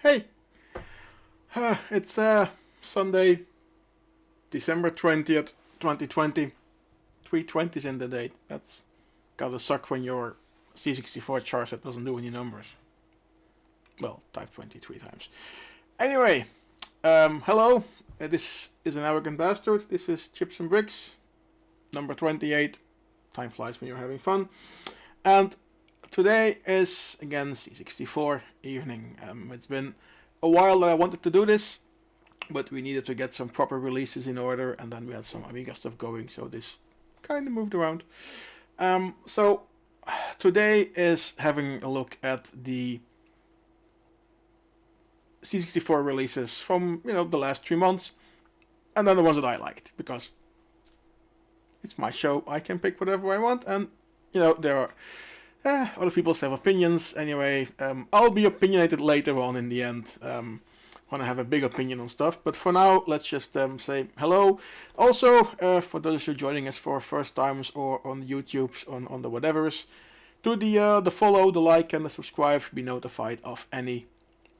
Hey, it's Sunday, December 20th, 2020. 320's in the date. That's gotta suck when your C64 chart set doesn't do any numbers. Well, type 23 times. Anyway, hello. This is an Arrogant Bastard. This is Chips and Bricks, number 28. Time flies when you're having fun. And today is, again, C64 evening. It's been a while that I wanted to do this, but we needed to get some proper releases in order, and then we had some Amiga stuff going, so this kind of moved around. So today is having a look at the C64 releases from, the last 3 months, and then the ones that I liked, because it's my show, I can pick whatever I want, and, there are other people have opinions. Anyway, I'll be opinionated later on in the end, when I have a big opinion on stuff, but for now, let's just say hello. Also, for those who are joining us for first times or on YouTube's, on the whatevers, do the follow, the like, and the subscribe, be notified of any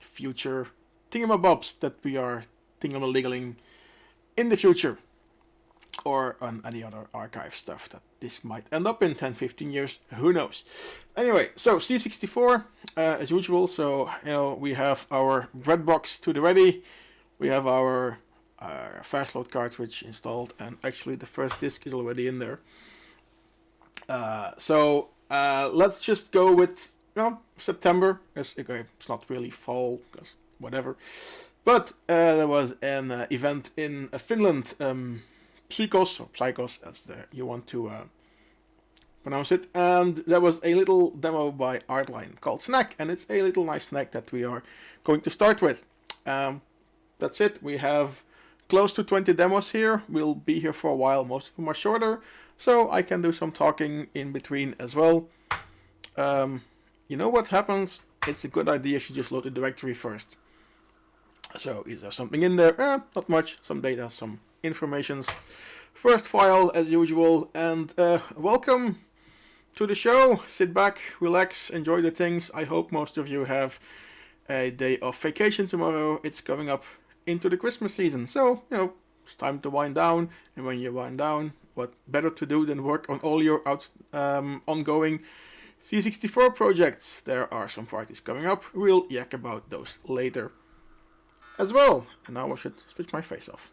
future thingamabobs that we are thingamaliggling in the future, or on any other archive stuff that this might end up in 10-15 years, who knows. Anyway, so C64, as usual, so, we have our breadbox to the ready, we have our fast load cartridge installed, and actually the first disc is already in there. So let's just go with, September. It's not really fall, because whatever. But there was an event in Finland, Psychos, as you want to pronounce it, and there was a little demo by Artline called Snack, and it's a little nice snack that we are going to start with. That's it. We have close to 20 demos here. We'll be here for a while. Most of them are shorter, so I can do some talking in between as well. You know what happens? It's a good idea if you just load the directory first. So is there something in there? Not much. Some data, some informations. First file as usual, and welcome to the show. Sit back, relax, enjoy the things. I hope most of you have a day of vacation tomorrow. It's coming up into the Christmas season, so it's time to wind down. And when you wind down, what better to do than work on all your ongoing C64 projects? There are some parties coming up. We'll yak about those later as well. And now I should switch my face off.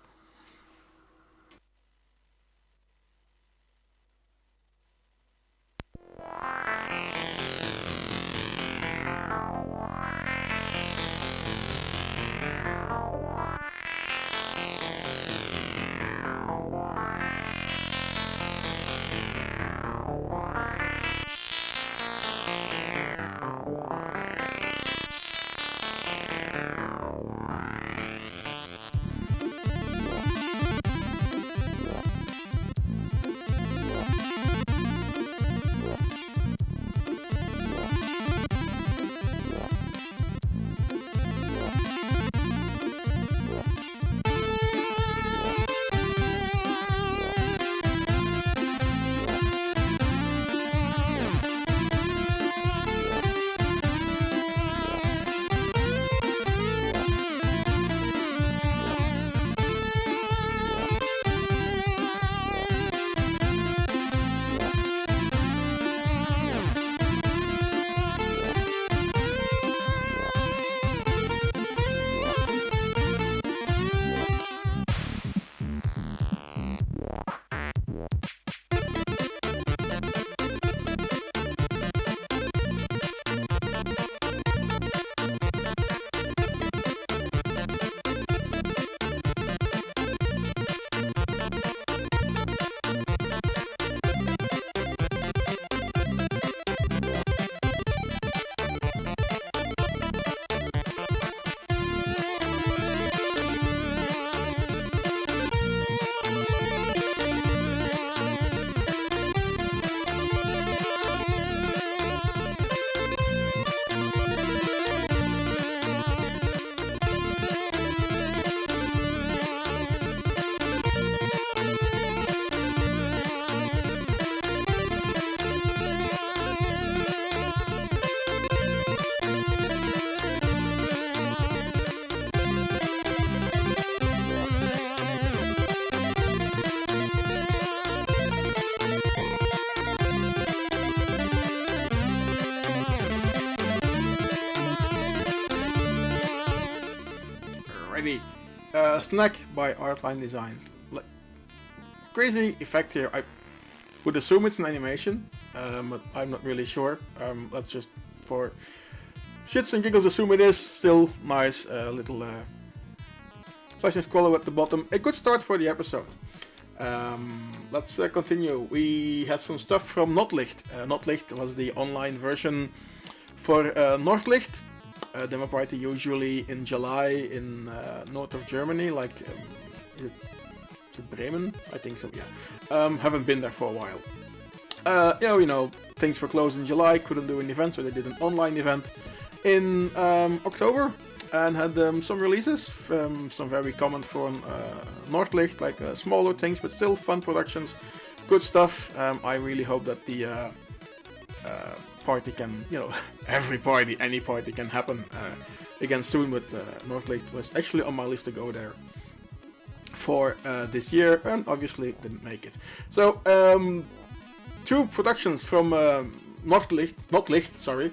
Alrighty, Snack by Artline Designs. Crazy effect here. I would assume it's an animation, but I'm not really sure. Let's just, for shits and giggles, assume it is. Still nice, little slice and scroller at the bottom. A good start for the episode. Let's continue. We had some stuff from Notlicht. Notlicht was the online version for Nordlicht. Demo party usually in July in north of Germany, like is it Bremen? I think so, yeah. Haven't been there for a while. You know, things were closed in July, couldn't do an event, so they did an online event in October and had some releases, some very common from Nordlicht, like smaller things, but still fun productions, good stuff. I really hope that the party can, you know, every party, any party can happen again soon, but Nordlicht was actually on my list to go there for this year, and obviously didn't make it. So, two productions from Notlicht, sorry.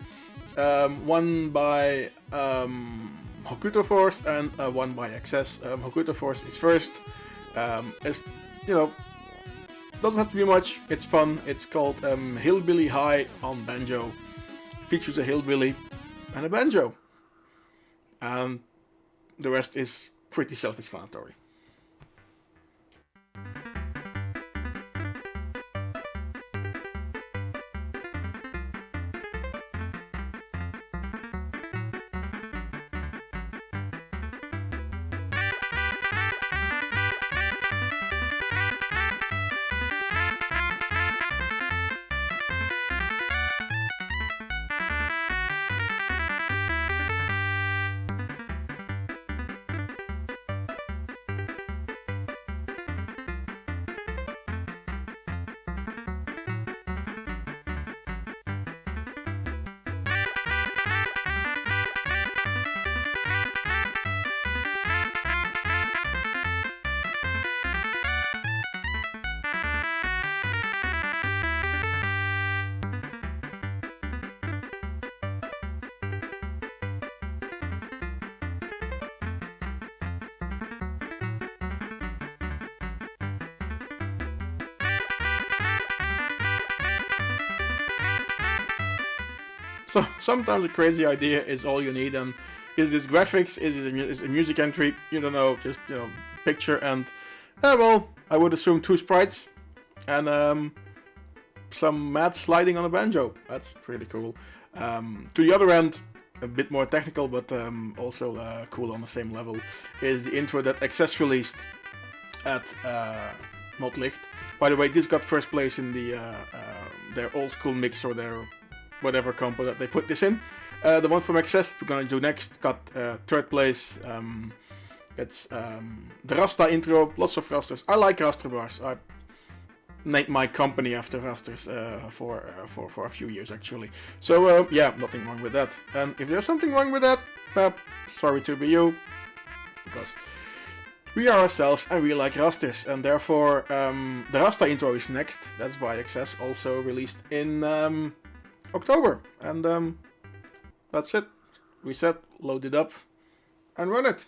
One by Hokuto Force and one by Access. Hokuto Force is first. It's, you know, doesn't have to be much. It's fun. It's called Hillbilly High on Banjo. Features a hillbilly and a banjo, and the rest is pretty self-explanatory. So sometimes a crazy idea is all you need, and is this graphics, is a music entry, you don't know, just, you know, picture and, well, I would assume two sprites, and some mad sliding on a banjo. That's pretty cool. To the other end, a bit more technical, but also cool on the same level, is the intro that Access released at Notlicht. By the way, this got first place in the their old school mix, or their whatever compo that they put this in. The one from Access that we're gonna do next got third place. It's the Rasta intro, lots of rasters. I like raster bars. I named my company after rasters for a few years actually. So yeah, nothing wrong with that. And if there's something wrong with that, sorry to be you, because we are ourselves and we like rasters, and therefore the Rasta intro is next. That's by Access, also released in October, and that's it. We said load it up and run it.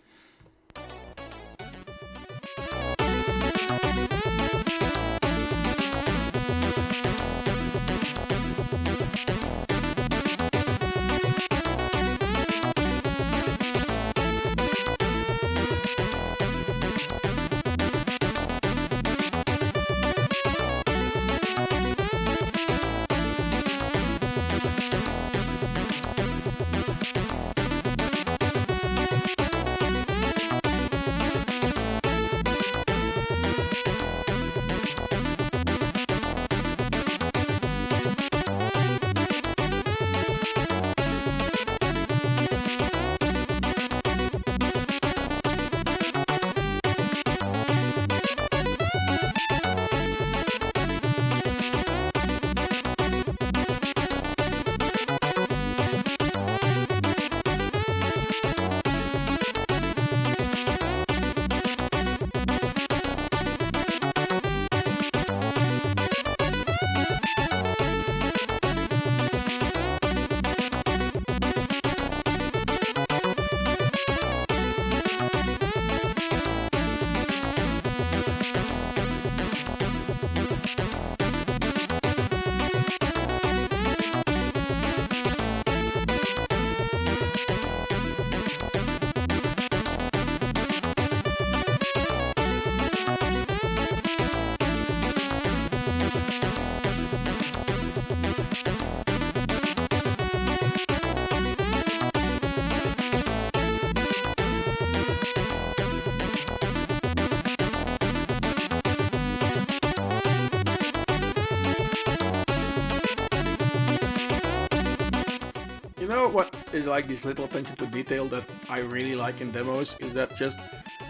know what is like this little attention to detail that I really like in demos is that just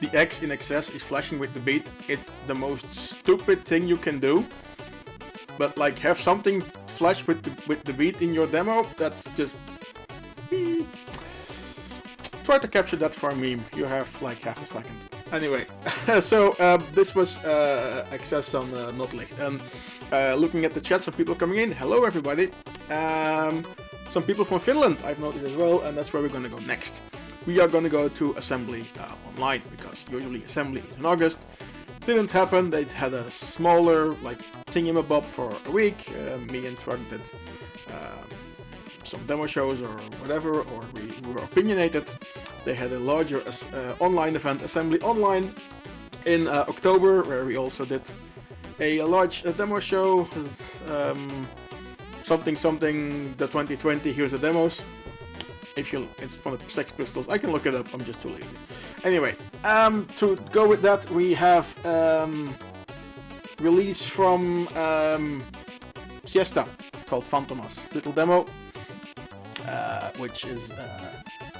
the X in excess is flashing with the beat. It's the most stupid thing you can do, but like have something flash with the beat in your demo. That's just try to capture that for a meme. You have like half a second. Anyway, so this was Access on Notlicht, and looking at the chat, some people coming in. Hello everybody. Some people from Finland I've noticed as well, and that's where we're gonna go next. We are gonna go to Assembly online, because usually Assembly is in August. Didn't happen. They had a smaller like thingamabob for a week. Me and Trug did some demo shows or whatever, or we were opinionated. They had a larger online event, Assembly Online, in October, where we also did a large demo show. Something the 2020. Here's the demos. It's from the Sex Pistols. I can look it up. I'm just too lazy. Anyway, to go with that, we have release from Siesta called Fantomas. Little demo, which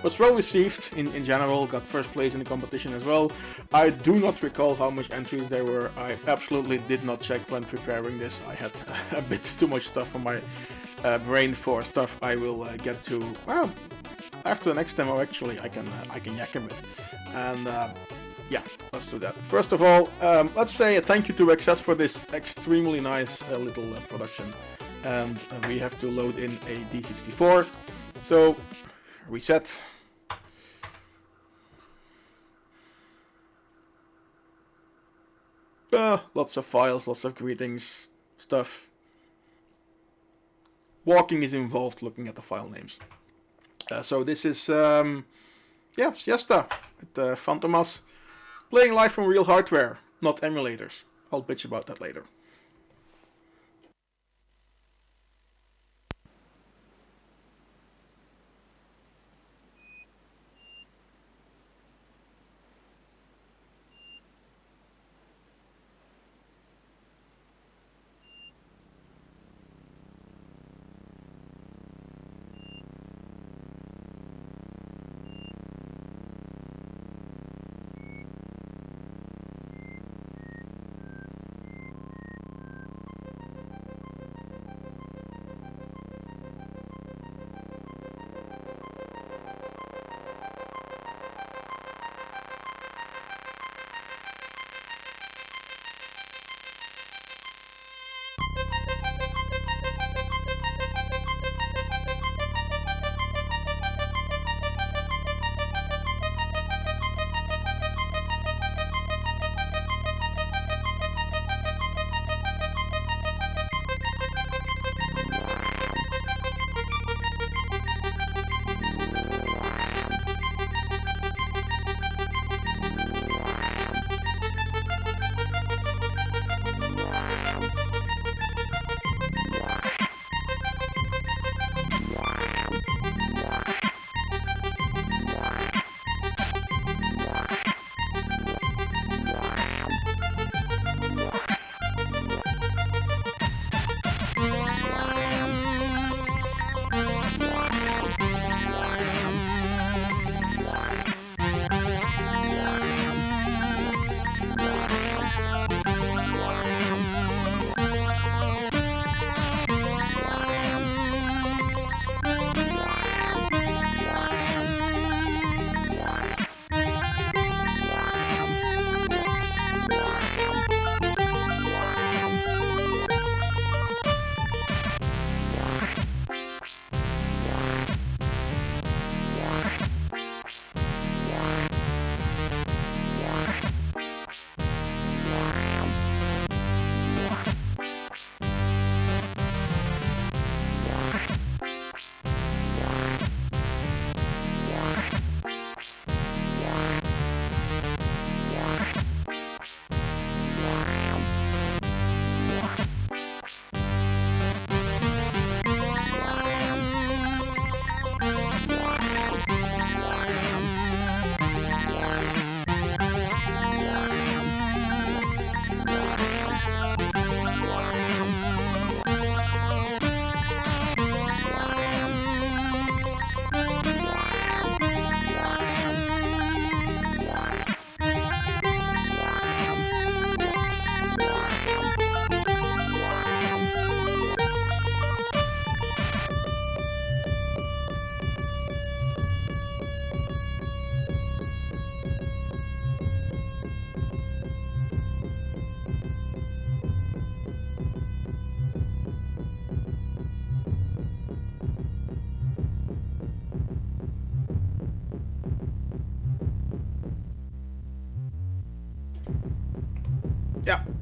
was well received in general. Got first place in the competition as well. I do not recall how much entries there were. I absolutely did not check when preparing this. I had a bit too much stuff on my brain for stuff I will get to. Well, after the next demo, actually, I can yak a bit. And yeah, let's do that. First of all, let's say a thank you to Access for this extremely nice little production. And we have to load in a D64. So, reset. Lots of files, lots of greetings, stuff. Walking is involved looking at the file names. So this is, yeah, Siesta with Fantomas. Playing live from real hardware, not emulators. I'll bitch about that later.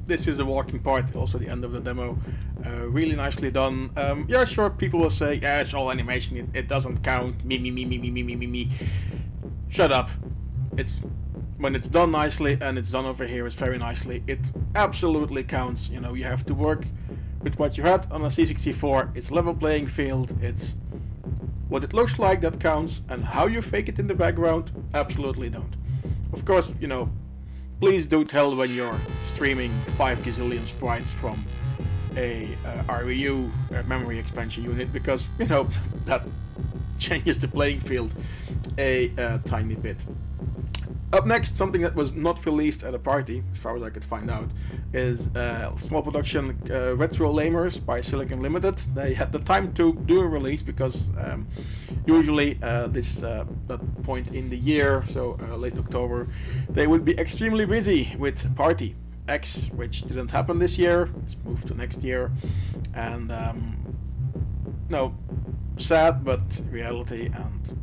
this is the walking part, also the end of the demo. Really nicely done. Yeah, sure, people will say, yeah, it's all animation, it doesn't count, me. Shut up. It's when it's done nicely, and it's done over here, it's very nicely, it absolutely counts. You know, you have to work with what you had on a C64. It's level playing field, it's what it looks like that counts, and how you fake it in the background, absolutely don't. Of course, you know, please do tell when you're streaming 5 gazillion sprites from a REU memory expansion unit, because, you know, that changes the playing field a tiny bit. Up next, something that was not released at a party, as far as I could find out, is small production Retro Lamers by Silicon Limited. They had the time to do a release because usually that point in the year, so late October, they would be extremely busy with Party X, which didn't happen this year. It's moved to next year, and no, sad but reality, and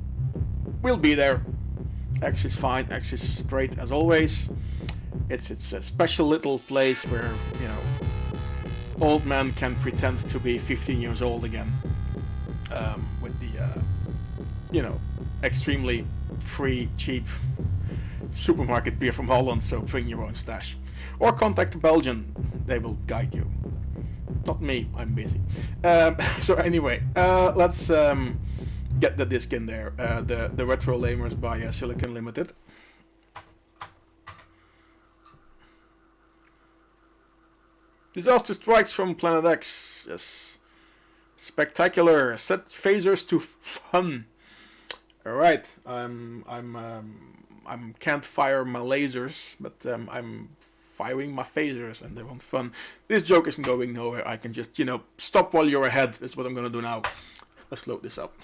we'll be there. X is fine, X is great as always. It's a special little place where, you know, old men can pretend to be 15 years old again, with the, you know, extremely free, cheap supermarket beer from Holland, so bring your own stash. Or contact Belgian, they will guide you. Not me, I'm busy. So anyway, let's get the disc in there. The Retro Lamers by Silicon Limited. Disaster strikes from Planet X. Yes, spectacular. Set phasers to fun. All right, I'm can't fire my lasers, but I'm firing my phasers, and they want fun. This joke isn't going nowhere. I can just, you know, stop while you're ahead. That's what I'm gonna do now. Let's load this up.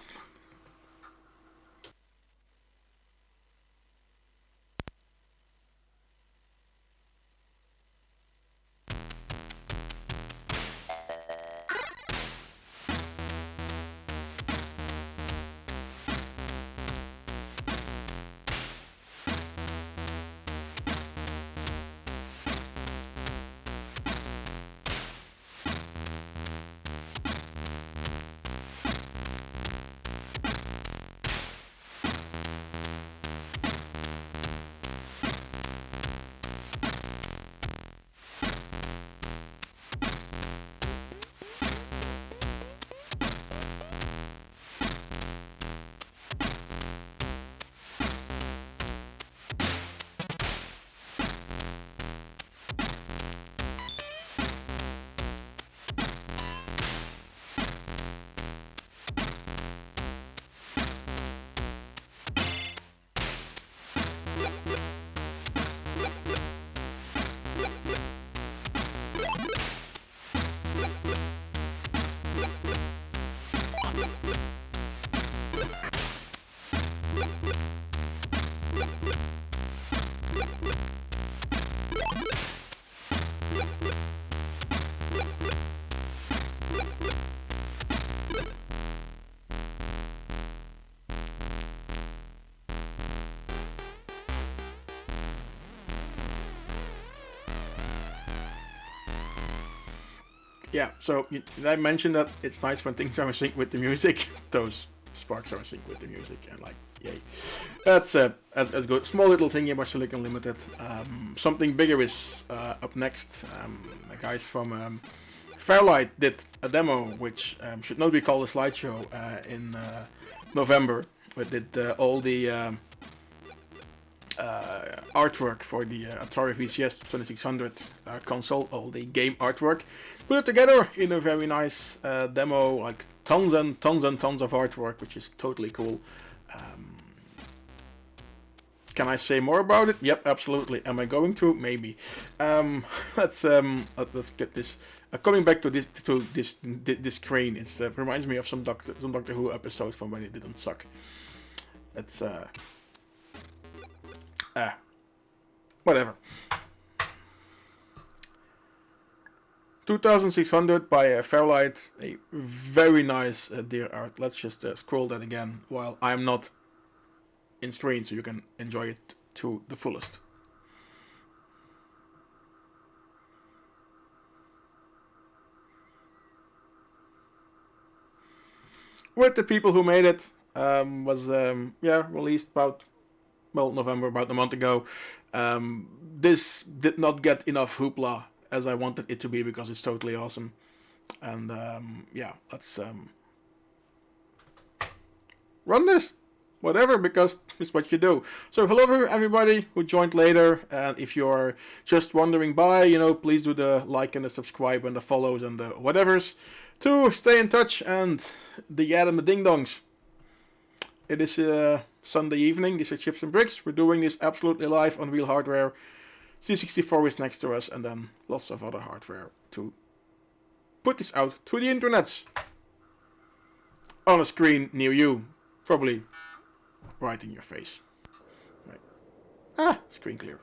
Yeah, so did I mention that it's nice when things are in sync with the music? Those sparks are in sync with the music, and like, yay. That's as good. Small little thing about Silicon Limited. Something bigger is up next. The guys from Fairlight did a demo, which should not be called a slideshow, in November. But did all the artwork for the Atari VCS 2600 console, all the game artwork. Put it together in a very nice demo, like tons and tons and tons of artwork, which is totally cool. Can I say more about it? Yep, absolutely. Am I going to? Maybe. Let's get this. Coming back to this crane, it reminds me of some Doctor Who episodes from when it didn't suck. It's whatever. 2600 by Fairlight, a very nice deer art. Let's just scroll that again while I'm not in screen, so you can enjoy it to the fullest. with the people who made it. Was released about November, about a month ago. This did not get enough hoopla as I wanted it to be because it's totally awesome. And let's run this. Whatever, because it's what you do. So hello everybody who joined later, and if you're just wandering by, please do the like and the subscribe and the follows and the whatevers to stay in touch, and the and the ding dongs. It is Sunday evening. This is Chips and Bricks. We're doing this absolutely live on real hardware. C64 is next to us, and then lots of other hardware to put this out to the internets on a screen near you, probably right in your face. Right. Screen clear.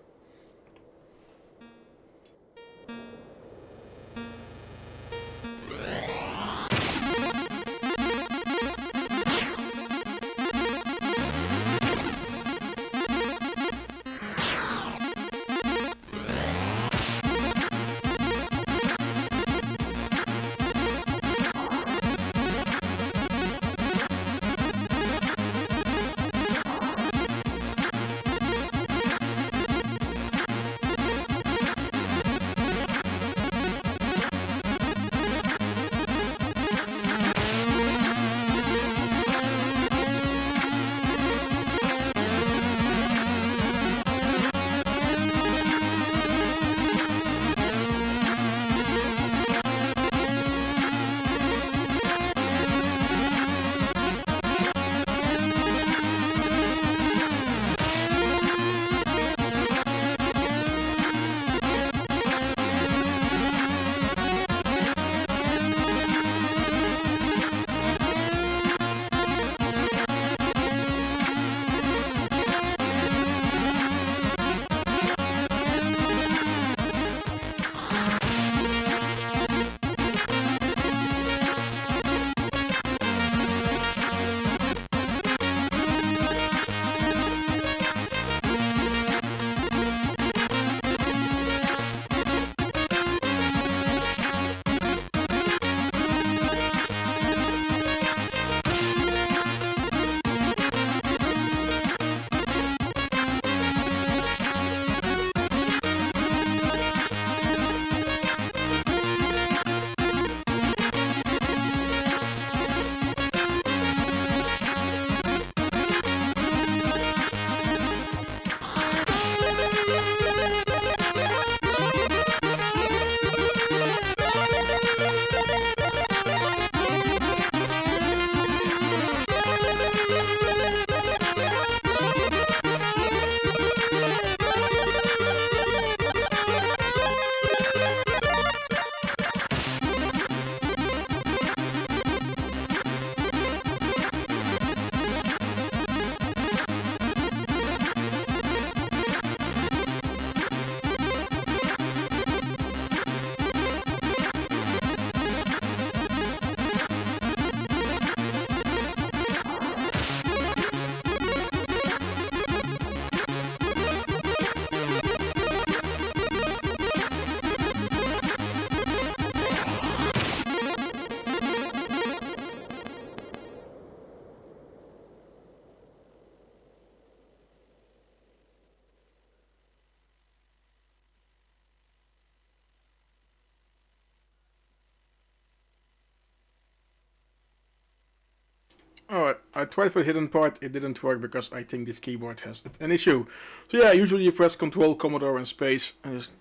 Alright, I tried for the hidden part, it didn't work because I think this keyboard has an issue. So yeah, usually you press Control, Commodore and space and just...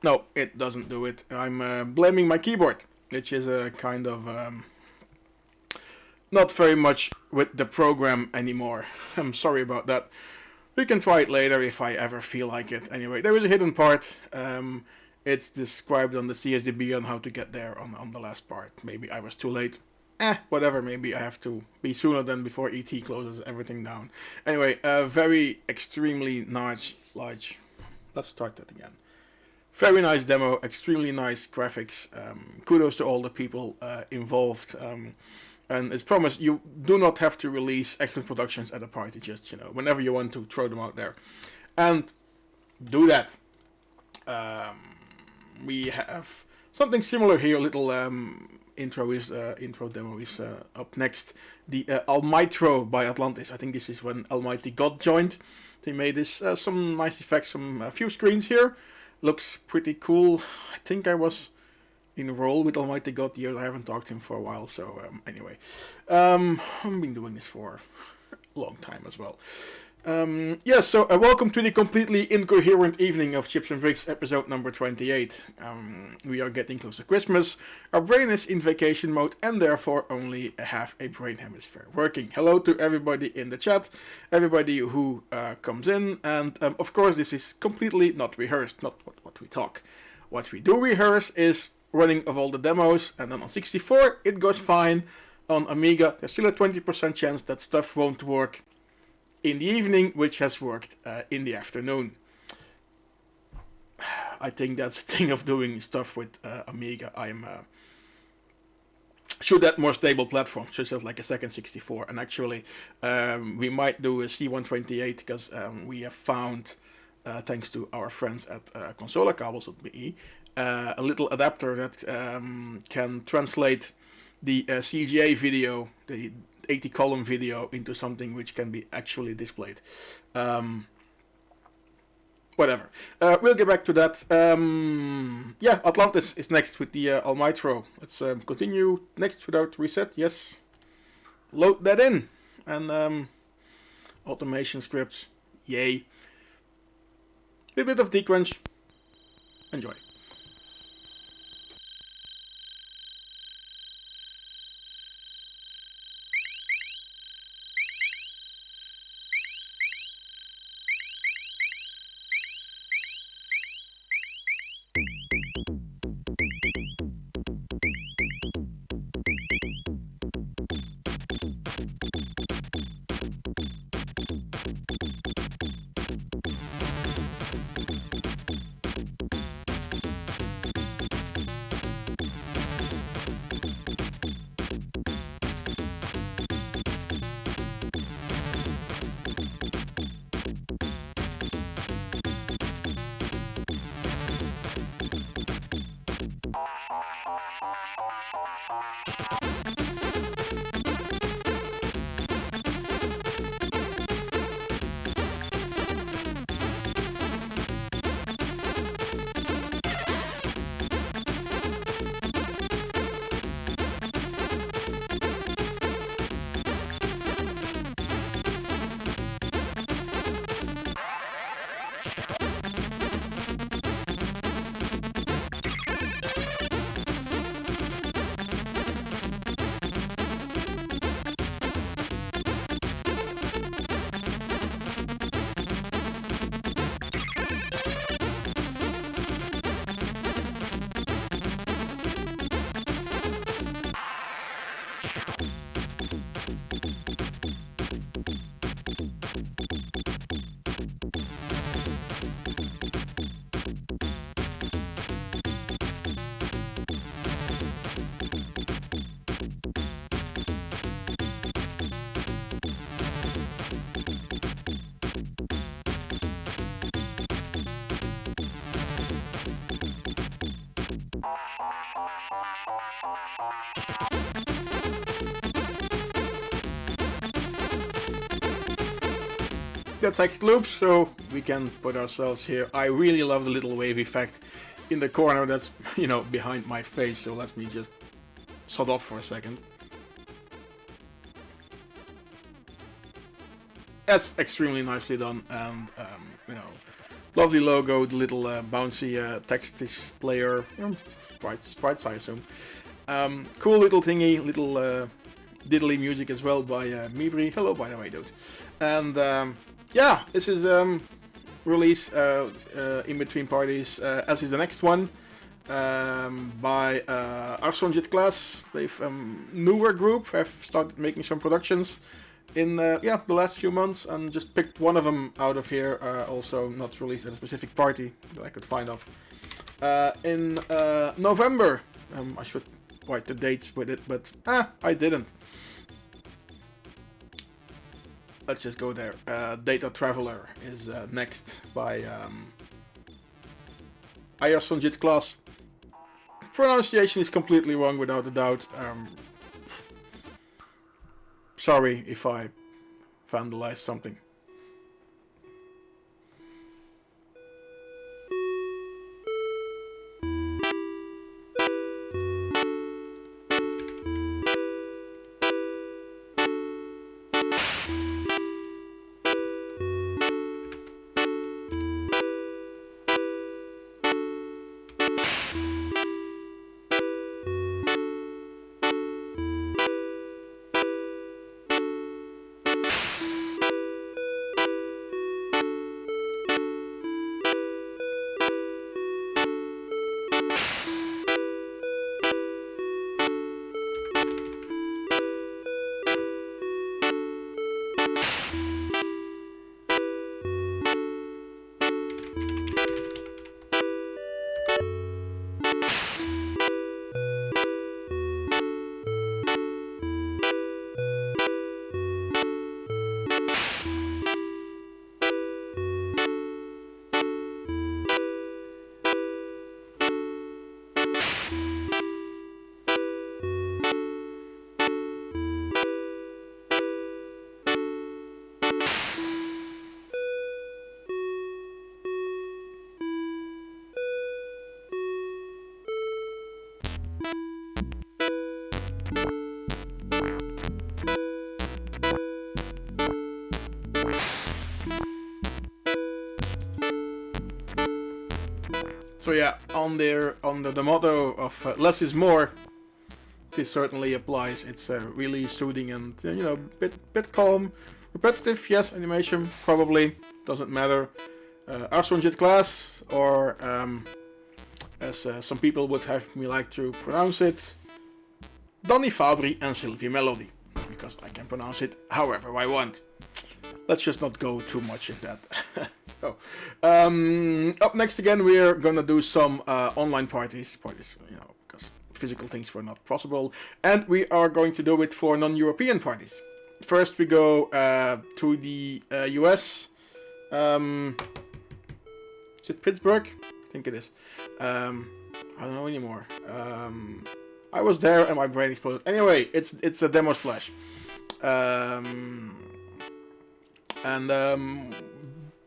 No, it doesn't do it. I'm blaming my keyboard, which is a kind of not very much with the program anymore. I'm sorry about that. We can try it later if I ever feel like it. Anyway, there is a hidden part. It's described on the CSDB on how to get there on the last part. Maybe I was too late. Whatever, maybe I have to be sooner than before ET closes everything down. Anyway, very extremely large, let's start that again. Very nice demo, extremely nice graphics. Kudos to all the people involved. And as promised, you do not have to release excellent productions at a party, just, whenever you want to throw them out there. And do that. We have something similar here, a little intro demo is up next. The Almitro by Atlantis. I think this is when Almighty God joined. They made this some nice effects from a few screens here. Looks pretty cool. I think I was in role with Almighty God here. I haven't talked to him for a while, so anyway. I've been doing this for a long time as well. So welcome to the completely incoherent evening of Chips and Bricks, episode number 28. We are getting close to Christmas. Our brain is in vacation mode and therefore only half a brain hemisphere working. Hello to everybody in the chat, everybody who comes in, and of course this is completely not rehearsed, not what we talk. What we do rehearse is running of all the demos, and then on 64 it goes fine. On Amiga there's still a 20% chance that stuff won't work in the evening, which has worked in the afternoon. I think that's the thing of doing stuff with Amiga. I'm should add more stable platforms, such as like a second 64. And actually, we might do a C128 because we have found, thanks to our friends at consolekables.be, a little adapter that can translate the CGA video, the 80 column video, into something which can be actually displayed. Whatever. We'll get back to that. Atlantis is next with the Almitro. Let's continue next without reset. Yes. Load that in. And automation scripts. Yay. A bit of decrunch. Enjoy. The text loops, so we can put ourselves here. I really love the little wave effect in the corner that's, behind my face, so let me just shut off for a second. That's extremely nicely done, and, lovely logo, the little bouncy text displayer, sprites I assume. Cool little thingy, little diddly music as well by Mibri. Hello, by the way, dude. And this is release in between parties, as is the next one by Arsonjit Class. They've newer group have started making some productions in the last few months, and just picked one of them out of here. Also not released at a specific party that I could find of in November. I should write the dates with it, but I didn't. Let's just go there. Data Traveler is next by Arsonjit Class. pronunciation is completely wrong without a doubt. Sorry if I vandalized something. So yeah, under the motto of less is more, this certainly applies. It's really soothing and bit calm, repetitive. Yes, animation probably doesn't matter. Arson class, or as some people would have me like to pronounce it, Donny Fabri and Sylvie Melody, because I can pronounce it however I want. Let's just not go too much in that. So, up next again, we're gonna do some online parties, because physical things were not possible, and we are going to do it for non-European parties. First, we go to the US. Is it Pittsburgh? I think it is. I don't know anymore. I was there and my brain exploded. Anyway, it's a demo splash.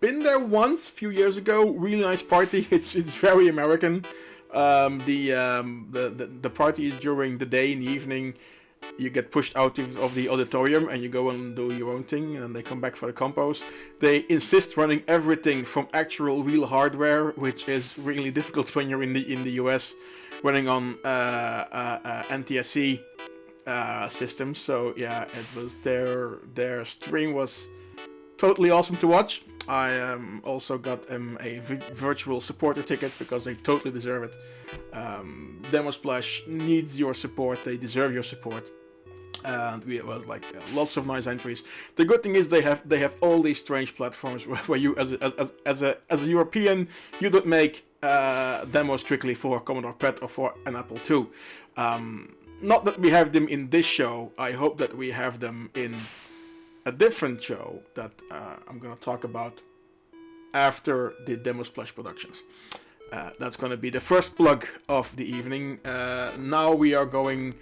Been there once a few years ago. Really nice party. It's very American. The party is during the day. In the evening, you get pushed out of the auditorium and you go and do your own thing, and they come back for the compos. They insist running everything from actual real hardware, which is really difficult when you're in the US, running on NTSC systems. So yeah, it was their stream was totally awesome to watch. I also got a virtual supporter ticket because they totally deserve it. Demo Splash needs your support. They deserve your support. And it was like lots of nice entries. The good thing is they have all these strange platforms where you as a European, you don't make demos strictly for Commodore PET or for an Apple II. Not that we have them in this show. I hope that we have them in a different show that I'm gonna talk about after the Demo Splash productions. That's gonna be the first plug of the evening. Now we are going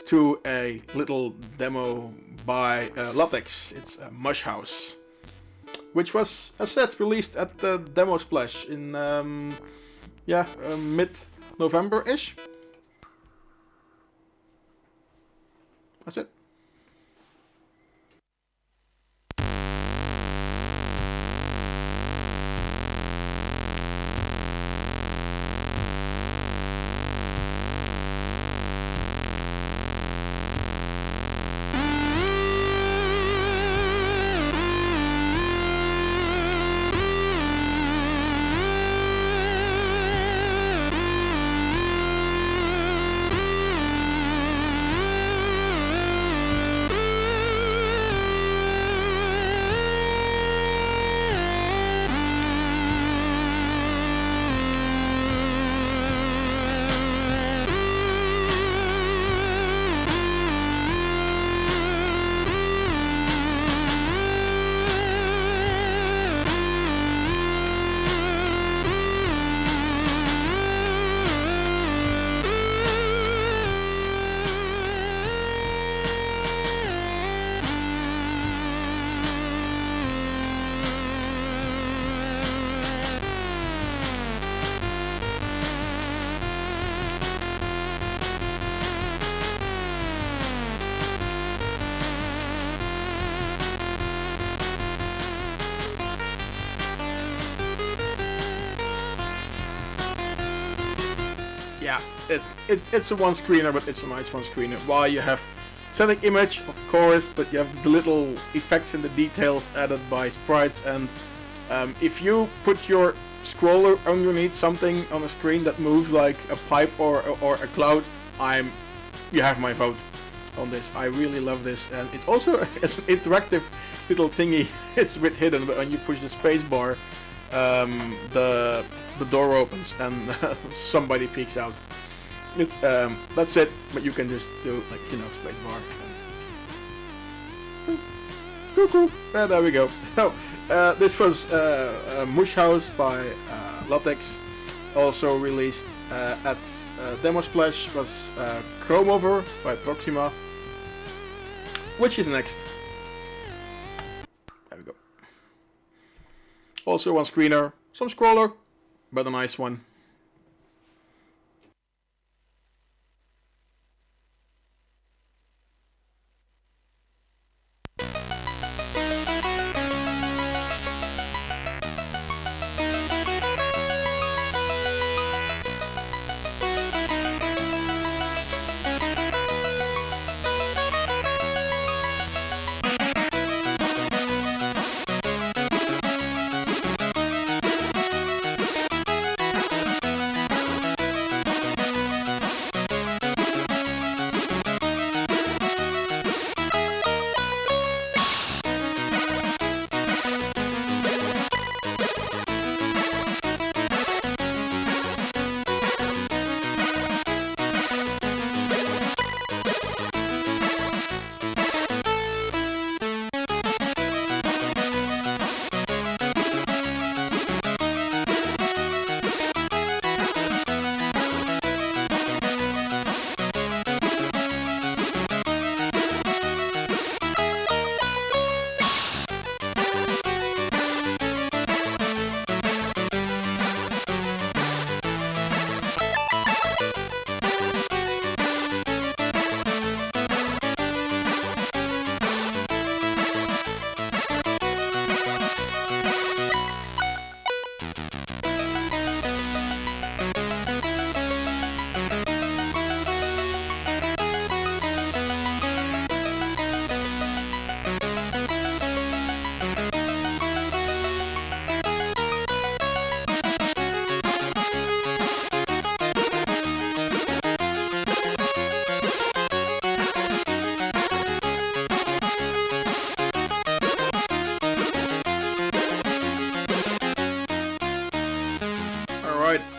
to a little demo by Latex. It's a Mush House, which was, as said, released at the Demo Splash in mid-November-ish. That's it. it's a one screener, but it's a nice one screener. While you have static image, of course, but you have the little effects and the details added by sprites. And if you put your scroller underneath something on a screen that moves like a pipe or a cloud, you have my vote on this. I really love this, and it's also it's an interactive little thingy. It's a bit hidden, but when you push the space bar, the door opens and somebody peeks out. It's that's it, but you can just do like, you know, space bar. Cool. There we go. So this was Mush House by Latex, also released at Demo Splash. Was Chrome Over by Proxima. Which is next? There we go. Also one screener, some scroller, but a nice one.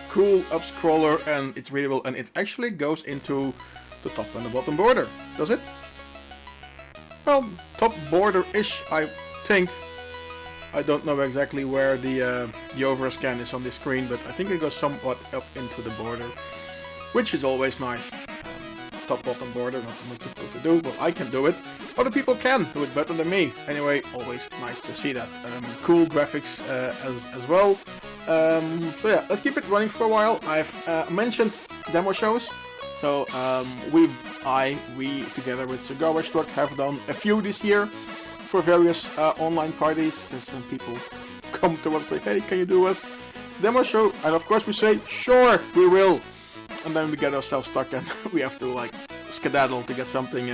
Cool up scroller, and it's readable, and it actually goes into the top and the bottom border, does it? Well, top border-ish, I think. I don't know exactly where the overscan is on the screen, but I think it goes somewhat up into the border, which is always nice. Top bottom border, not much difficult to do, but I can do it. Other people can do it better than me. Anyway, always nice to see that. Cool graphics as well. So yeah, let's keep it running for a while. I've mentioned demo shows, so we together with Cigar Truck have done a few this year for various online parties, because some people come to us and say, hey, can you do us demo show? And of course we say, sure, we will. And then we get ourselves stuck and we have to like skedaddle to get something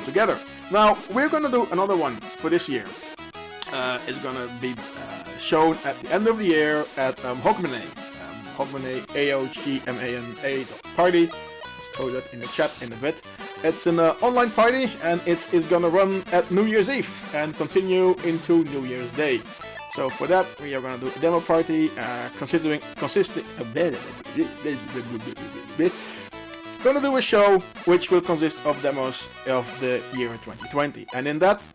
together. Now, we're gonna do another one for this year. It's gonna be shown at the end of the year at Hogmanay. Hogmanay, AOGMANA party. Let's throw that in the chat in a bit. It's an online party, and it's gonna run at New Year's Eve and continue into New Year's Day. So for that, we are gonna do a demo party, gonna do a show which will consist of demos of the year 2020, and in that,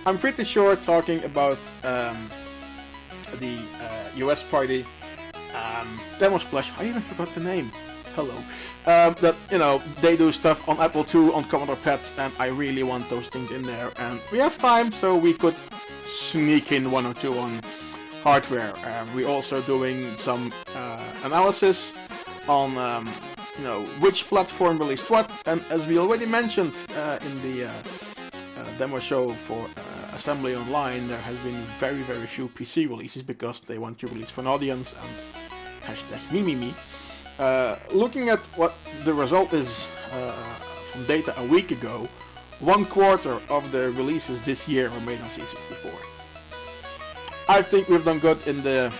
I'm pretty sure talking about the US party, Demo Splash. I even forgot the name. Hello. That, you know, they do stuff on Apple II, on Commodore PETs, and I really want those things in there. And we have time, so we could sneak in one or two on hardware. We're also doing some analysis on, you know, which platform released what. And as we already mentioned in the demo show for Assembly Online, there has been very, very few PC releases because they want to release for an audience and hashtag me. Looking at what the result is from data a week ago, 1/4 of the releases this year were made on C64. I think we've done good in the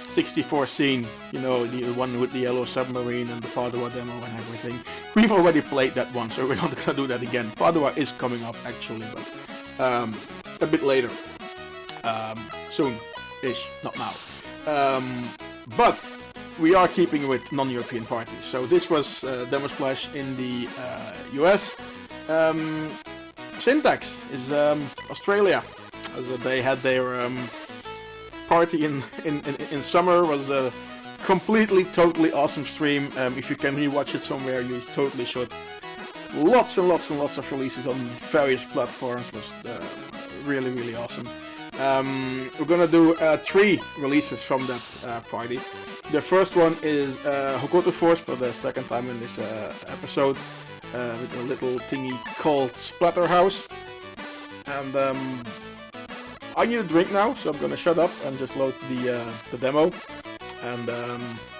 64 scene, you know, the one with the yellow submarine and the Padua demo and everything. We've already played that one, so we're not gonna do that again. Padua is coming up actually, but a bit later. Soon-ish, not now. But we are keeping with non-European parties. So this was Demo Splash in the US. Syntax is Australia. As they had their party in summer. Was a completely, totally awesome stream. If you can rewatch it somewhere, you totally should. Lots and lots and lots of releases on various platforms. Was really, really awesome. We're gonna do 3 releases from that party. The first one is Hokuto Force for the second time in this episode, with a little thingy called Splatterhouse. And I need a drink now, so I'm gonna shut up and just load the demo. And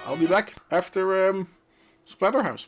I'll be back after Splatterhouse.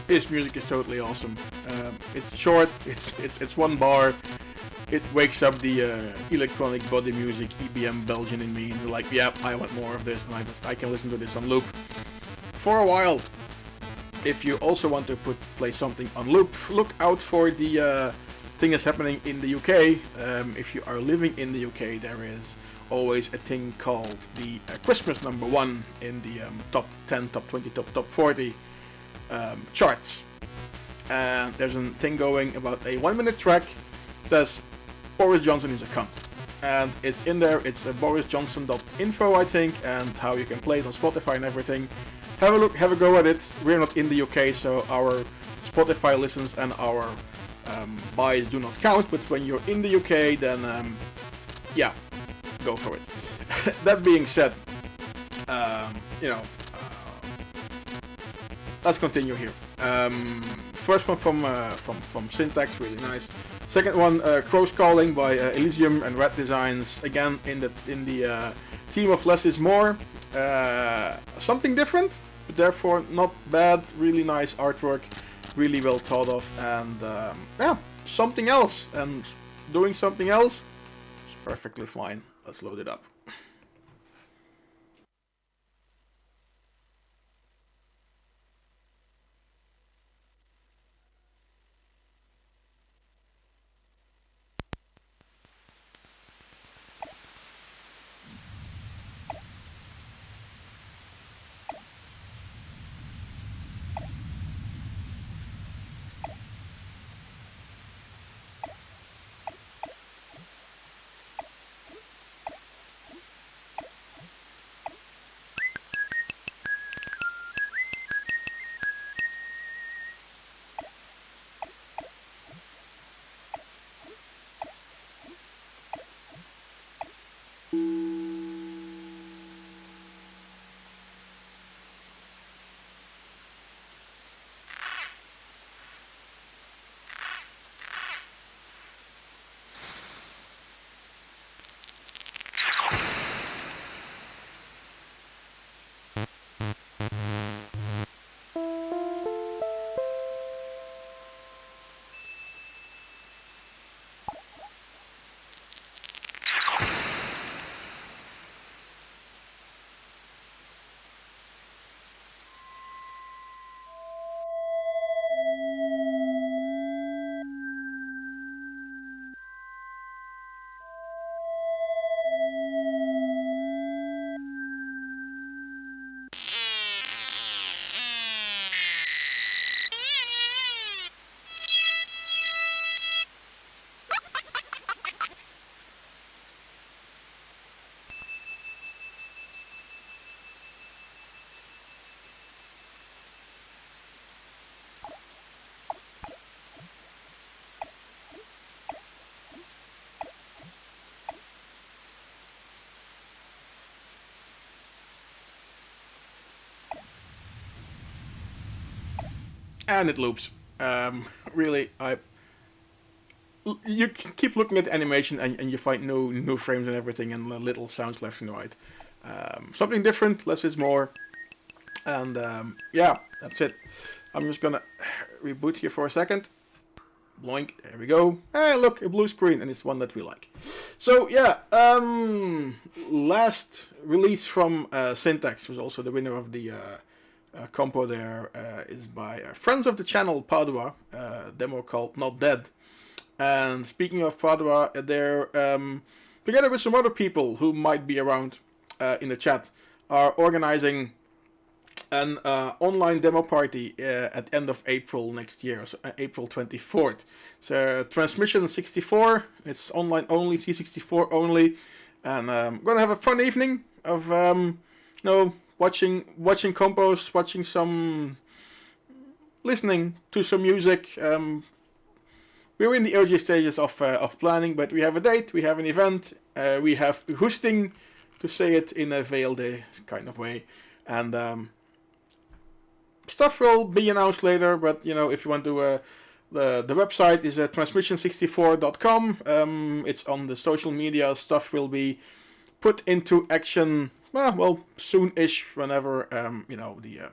This music is totally awesome. It's short. It's one bar. It wakes up the electronic body music EBM Belgian in me, and you're like, yeah, I want more of this, and I can listen to this on loop for a while. If you also want to play something on loop, look out for the thing that's happening in the UK. If you are living in the UK, there is always a thing called the Christmas #1 in the top 10, top 20, top 40 charts. And there's a thing going about a 1-minute track. Says Boris Johnson is a cunt, and it's in there. It's borisjohnson.info, I think, and how you can play it on Spotify and everything. Have a look, have a go at it. We're not in the UK, so our Spotify listens and our buys do not count. But when you're in the UK, then yeah, go for it. That being said, let's continue here. First one from Syntax, really nice. Second one, Crow's Calling by Elysium and Red Designs. Again, in the theme of less is more. Something different, but therefore not bad. Really nice artwork, really well thought of, and yeah, something else. And doing something else is perfectly fine. Let's load it up. and it loops. Really, you keep looking at the animation and you find new frames and everything and little sounds left and right. Something different, less is more. And yeah, that's it. I'm just gonna reboot here for a second. Bloink, there we go. Hey, look, a blue screen, and it's one that we like. So yeah, last release from Syntax was also the winner of the compo there, is by friends of the channel, Padua, demo called Not Dead. And speaking of Padua, they're together with some other people who might be around in the chat, are organizing an online demo party at the end of April next year, so April 24th. So Transmission 64, it's online only, C64 only, and I'm gonna have a fun evening of watching compos, watching some, listening to some music. We're in the early stages of planning, but we have a date, we have an event, we have hosting, to say it in a veiled kind of way, and stuff will be announced later. But if you want to, the website is transmission64.com. It's on the social media. Stuff will be put into action. Well, soon-ish, whenever the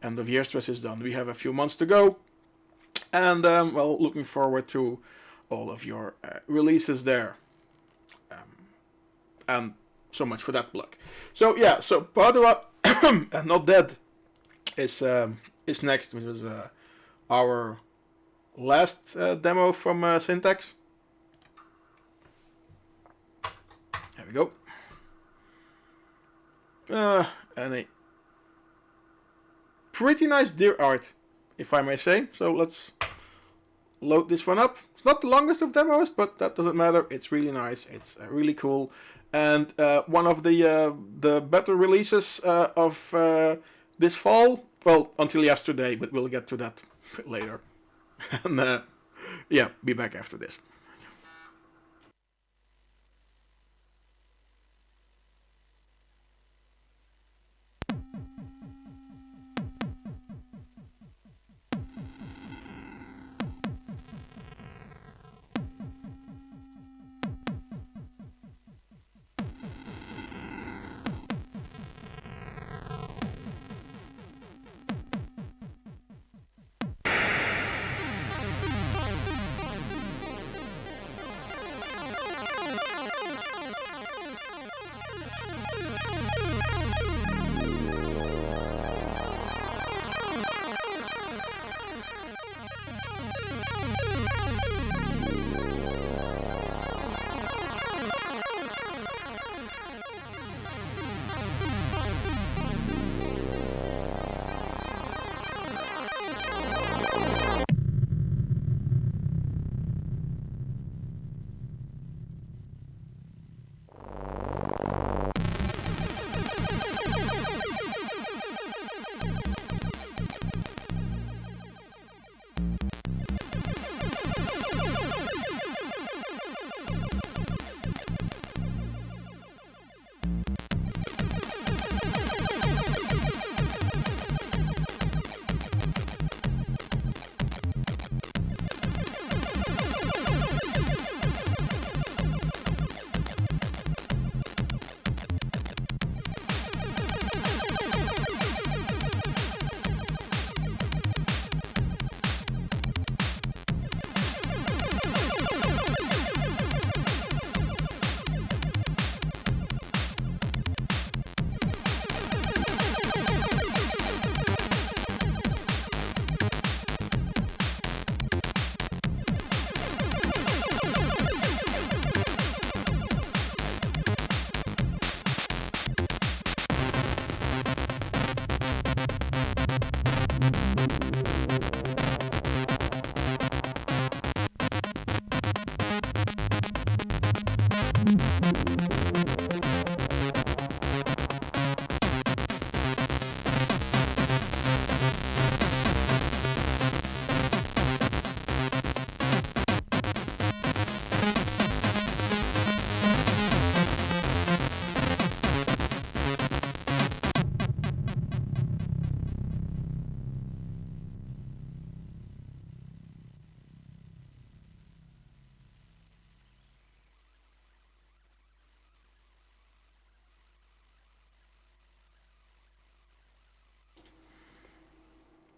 end of year stress is done. We have a few months to go. And, looking forward to all of your releases there. And so much for that plug. So, yeah, so Padua and Not Dead is next, which was our last demo from Syntax. There we go. And a pretty nice deer art, if I may say. So let's load this one up. It's not the longest of demos, but that doesn't matter. It's really nice. It's really cool, and one of the better releases of this fall. Well, until yesterday, but we'll get to that later. And yeah, be back after this.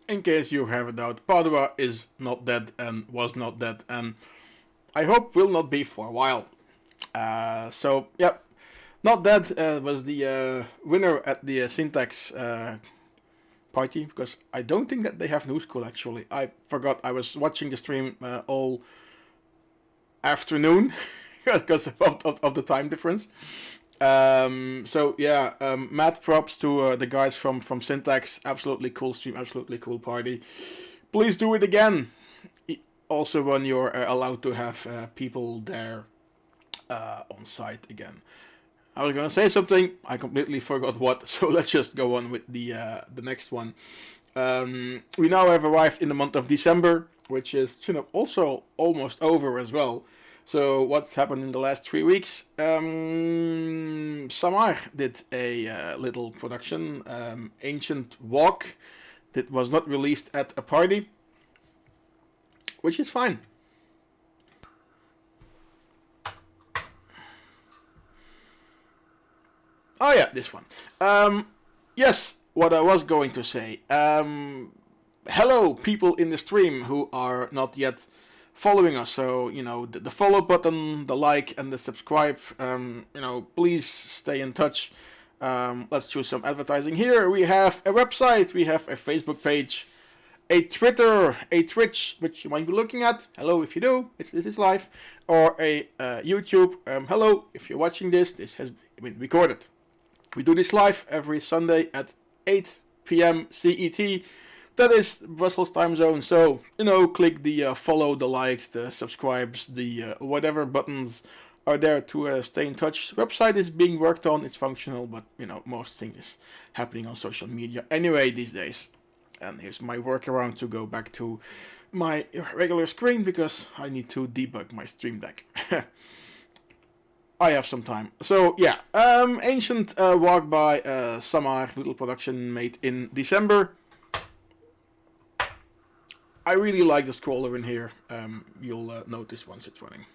in case you have a doubt, Padua is not dead and was not dead, and I hope will not be for a while. So, yeah, not dead was the winner at the Syntax party, because I don't think that they have New School actually. I forgot, I was watching the stream all afternoon because of the time difference. So yeah, mad props to the guys from Syntax. Absolutely cool stream, absolutely cool party. Please do it again. Also when you're allowed to have people there on site again. I was gonna say something, I completely forgot what, so let's just go on with the next one. We now have arrived in the month of December, which is also almost over as well. So what's happened in the last 3 weeks? Samar did a little production, Ancient Walk, that was not released at a party, which is fine. Oh yeah, this one. Yes, what I was going to say. Hello, people in the stream who are not yet following us. So, the follow button, the like, and the subscribe. Please stay in touch. Let's choose some advertising here. We have a website, we have a Facebook page, a Twitter, a Twitch, which you might be looking at. Hello if you do, this is live. Or a YouTube. Hello, if you're watching this, this has been recorded. We do this live every Sunday at 8 p.m. CET. That is Brussels time zone. So, click the follow, the likes, the subscribes, the whatever buttons are there to stay in touch. The website is being worked on. It's functional, but, most things is happening on social media anyway these days. And here's my workaround to go back to my regular screen because I need to debug my Stream Deck. I have some time. So, yeah. Ancient Walk by Samar, little production made in December. I really like the scroller in here. You'll notice once it's running.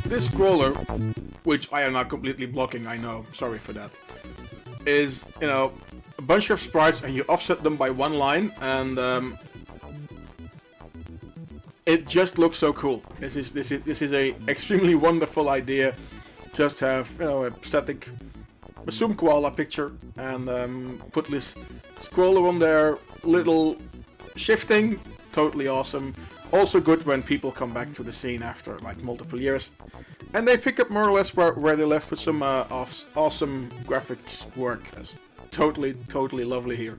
This scroller, which I am not completely blocking, I know, sorry for that, is, a bunch of sprites and you offset them by one line, and it just looks so cool. This is a extremely wonderful idea. Just have, a static assume koala picture and put this scroller on there, little shifting, totally awesome. Also good when people come back to the scene after like multiple years, and they pick up more or less where they left with some awesome graphics work, as totally lovely here.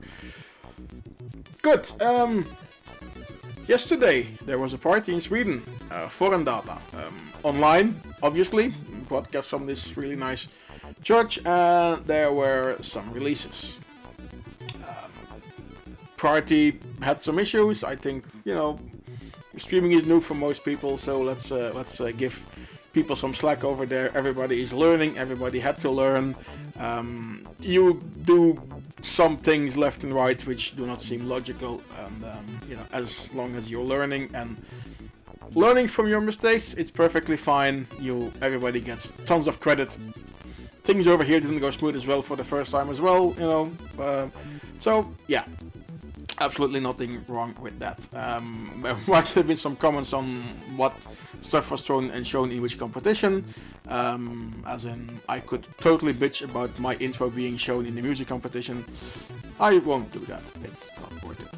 Good. Yesterday there was a party in Sweden, Foreign Data, online, obviously, broadcast from this really nice church, and there were some releases. Party had some issues. I think, you know, streaming is new for most people, so let's give people some slack over there. Everybody is learning. Everybody had to learn. You do some things left and right which do not seem logical, and you know, as long as you're learning and learning from your mistakes, it's perfectly fine. Everybody gets tons of credit. Things over here didn't go smooth as well for the first time as well, you know. So yeah, absolutely nothing wrong with that. There might have been some comments on what stuff was thrown and shown in which competition. As in, I could totally bitch about my intro being shown in the music competition. I won't do that. It's not worth it.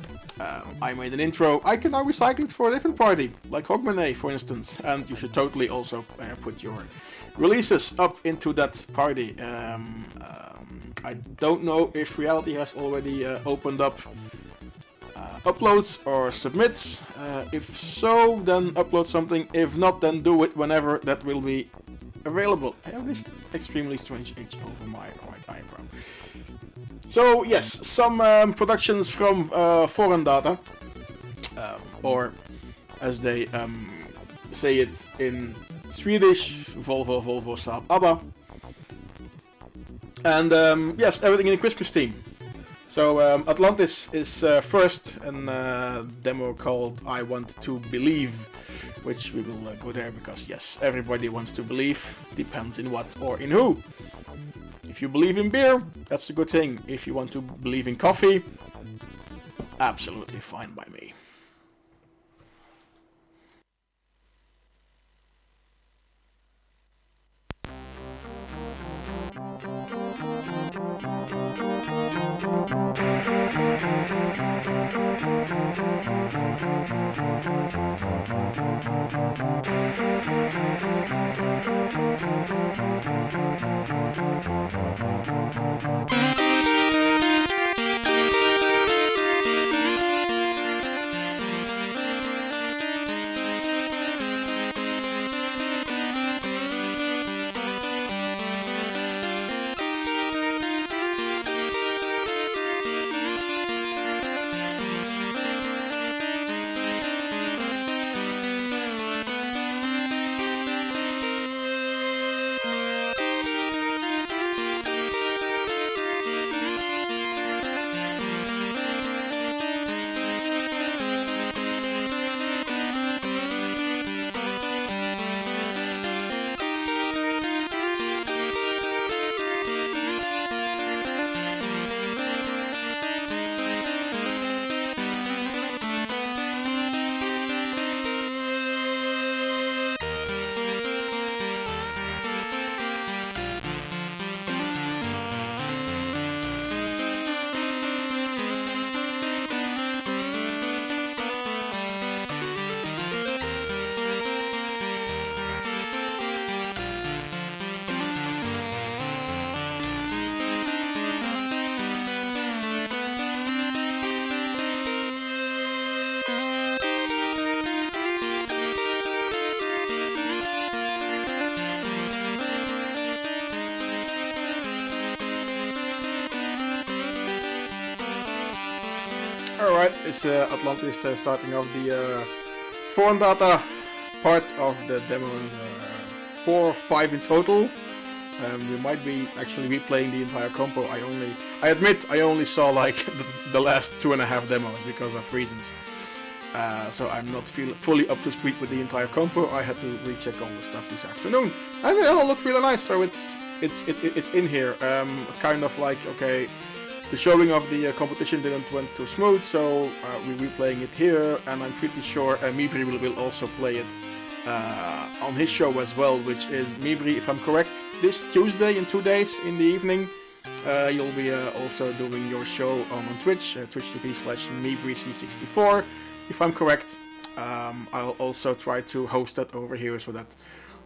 I made an intro. I can now recycle it for a different party, like Hogmanay, for instance. And you should totally also put your releases up into that party. I don't know if Reality has already opened up uploads or submits. If so, then upload something. If not, then do it whenever that will be available. I have this extremely strange itch over my right eyebrow. So yes, some productions from Foreign Data, or as they say it in Swedish, Volvo, Saab, ABBA. And yes, everything in the Christmas theme. So Atlantis is first, and demo called I Want to Believe, which we will go there because yes, everybody wants to believe, depends in what or in who. If you believe in beer, that's a good thing. If you want to believe in coffee, absolutely fine by me. Alright, it's Atlantis starting off the Foreign Data part of the demo, 4 or 5 in total. We might be actually replaying the entire compo. I admit I only saw like the last 2.5 demos because of reasons. So I'm not fully up to speed with the entire compo. I had to recheck all the stuff this afternoon, and it all looked really nice. So it's in here. Kind of like, okay, the showing of the competition didn't went too smooth, so we're replaying it here, and I'm pretty sure Mibri will also play it on his show as well, which is Mibri, if I'm correct, this Tuesday in 2 days in the evening. You'll be also doing your show on Twitch, Twitch TV/Mibri C64, if I'm correct. I'll also try to host that over here so that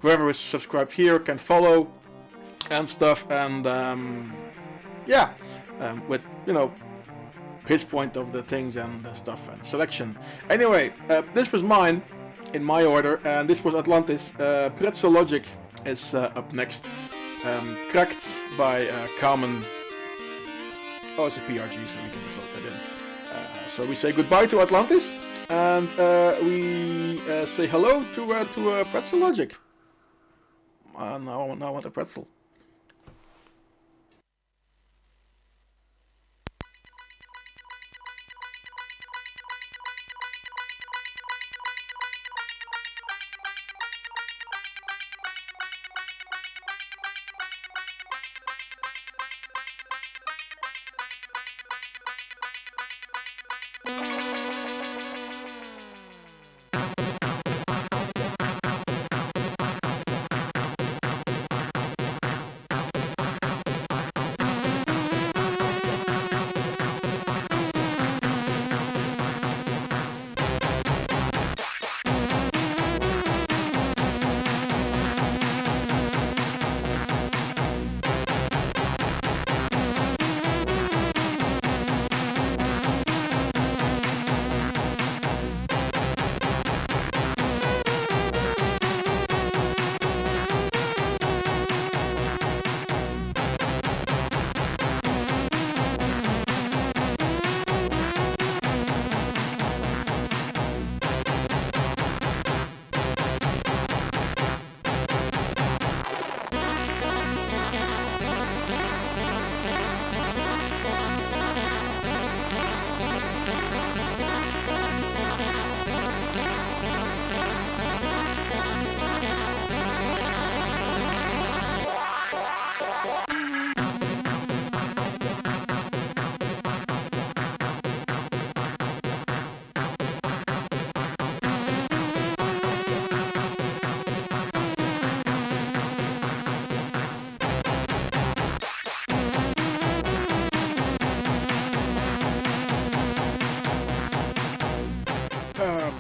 whoever is subscribed here can follow and stuff, and yeah. with, you know, his point of the things and stuff and selection. Anyway, this was mine in my order, and this was Atlantis. Pretzel Logic is up next. Cracked by Carmen. Oh, it's a PRG, so we can just load that in. So we say goodbye to Atlantis, and we say hello to Pretzel Logic. Now I want a pretzel.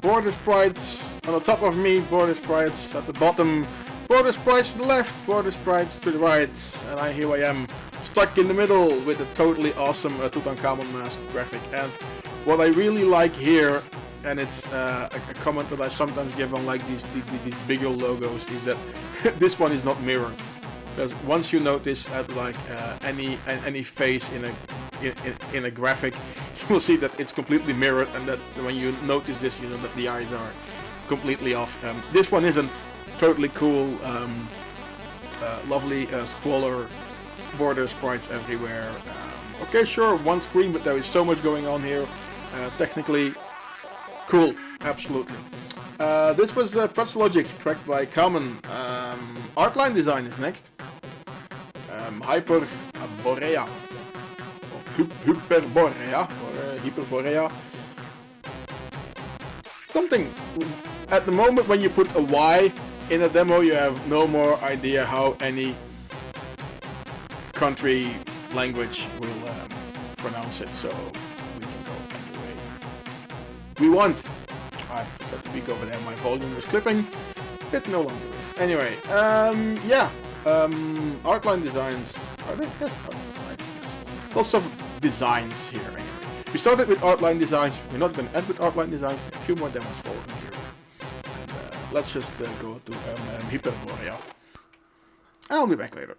Border sprites on the top of me, border sprites at the bottom, border sprites to the left, border sprites to the right, and here I am, stuck in the middle with a totally awesome Tutankhamun mask graphic. And what I really like here, and it's a comment that I sometimes give on like these bigger logos, is that this one is not mirrored. Because once you notice at like any face in a graphic, you will see that it's completely mirrored, and that when you notice this, you know that the eyes are completely off. This one isn't. Totally cool, lovely squalor border sprites everywhere. Okay, sure, one screen, but there is so much going on here. Technically, cool, absolutely. This was Pretzel Logic, tracked by Carmen. Artline design is next. Hyperborea. Hyperborea. Or Hyperborea. Something. At the moment when you put a Y in a demo, you have no more idea how any country language will pronounce it, so we can go any way we want. I just have to speak over there, my volume was clipping, it no longer is. Anyway, yeah, Artline designs, are they? Yes, Artline, yes. Lots of designs here anyway. We started with Artline designs, we're not going to end with Artline designs, a few more demos following here. Let's just go to Hyperborea. I'll be back later.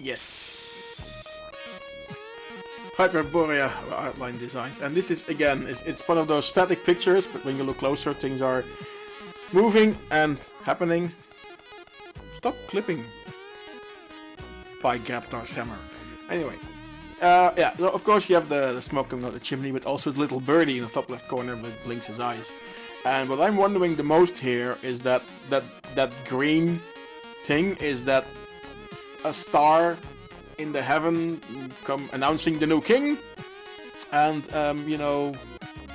Yes. Hyperborea outline designs, and this is again, it's one of those static pictures, but when you look closer, things are moving and happening. Stop clipping by Gaptar's hammer. Anyway, yeah, so of course you have the smoke coming out the chimney, but also the little birdie in the top left corner that blinks his eyes. And what I'm wondering the most here is that green thing, is that a star in the heaven come announcing the new king, and you know,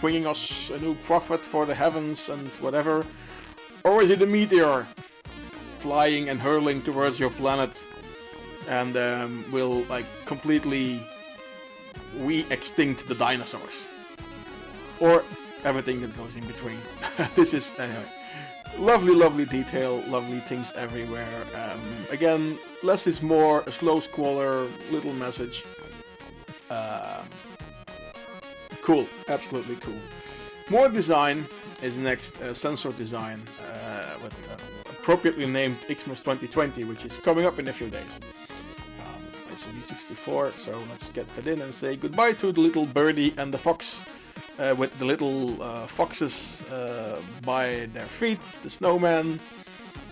bringing us a new prophet for the heavens and whatever, or is it a meteor flying and hurling towards your planet and will like completely re-extinct the dinosaurs, or everything that goes in between? This is anyway. Lovely detail, lovely things everywhere. Again, less is more, a slow scroller, little message. Cool, absolutely cool. More design is next, sensor design, with appropriately named Xmas 2020, which is coming up in a few days. It's a C64, so let's get that in and say goodbye to the little birdie and the fox. With the little foxes by their feet, the snowman,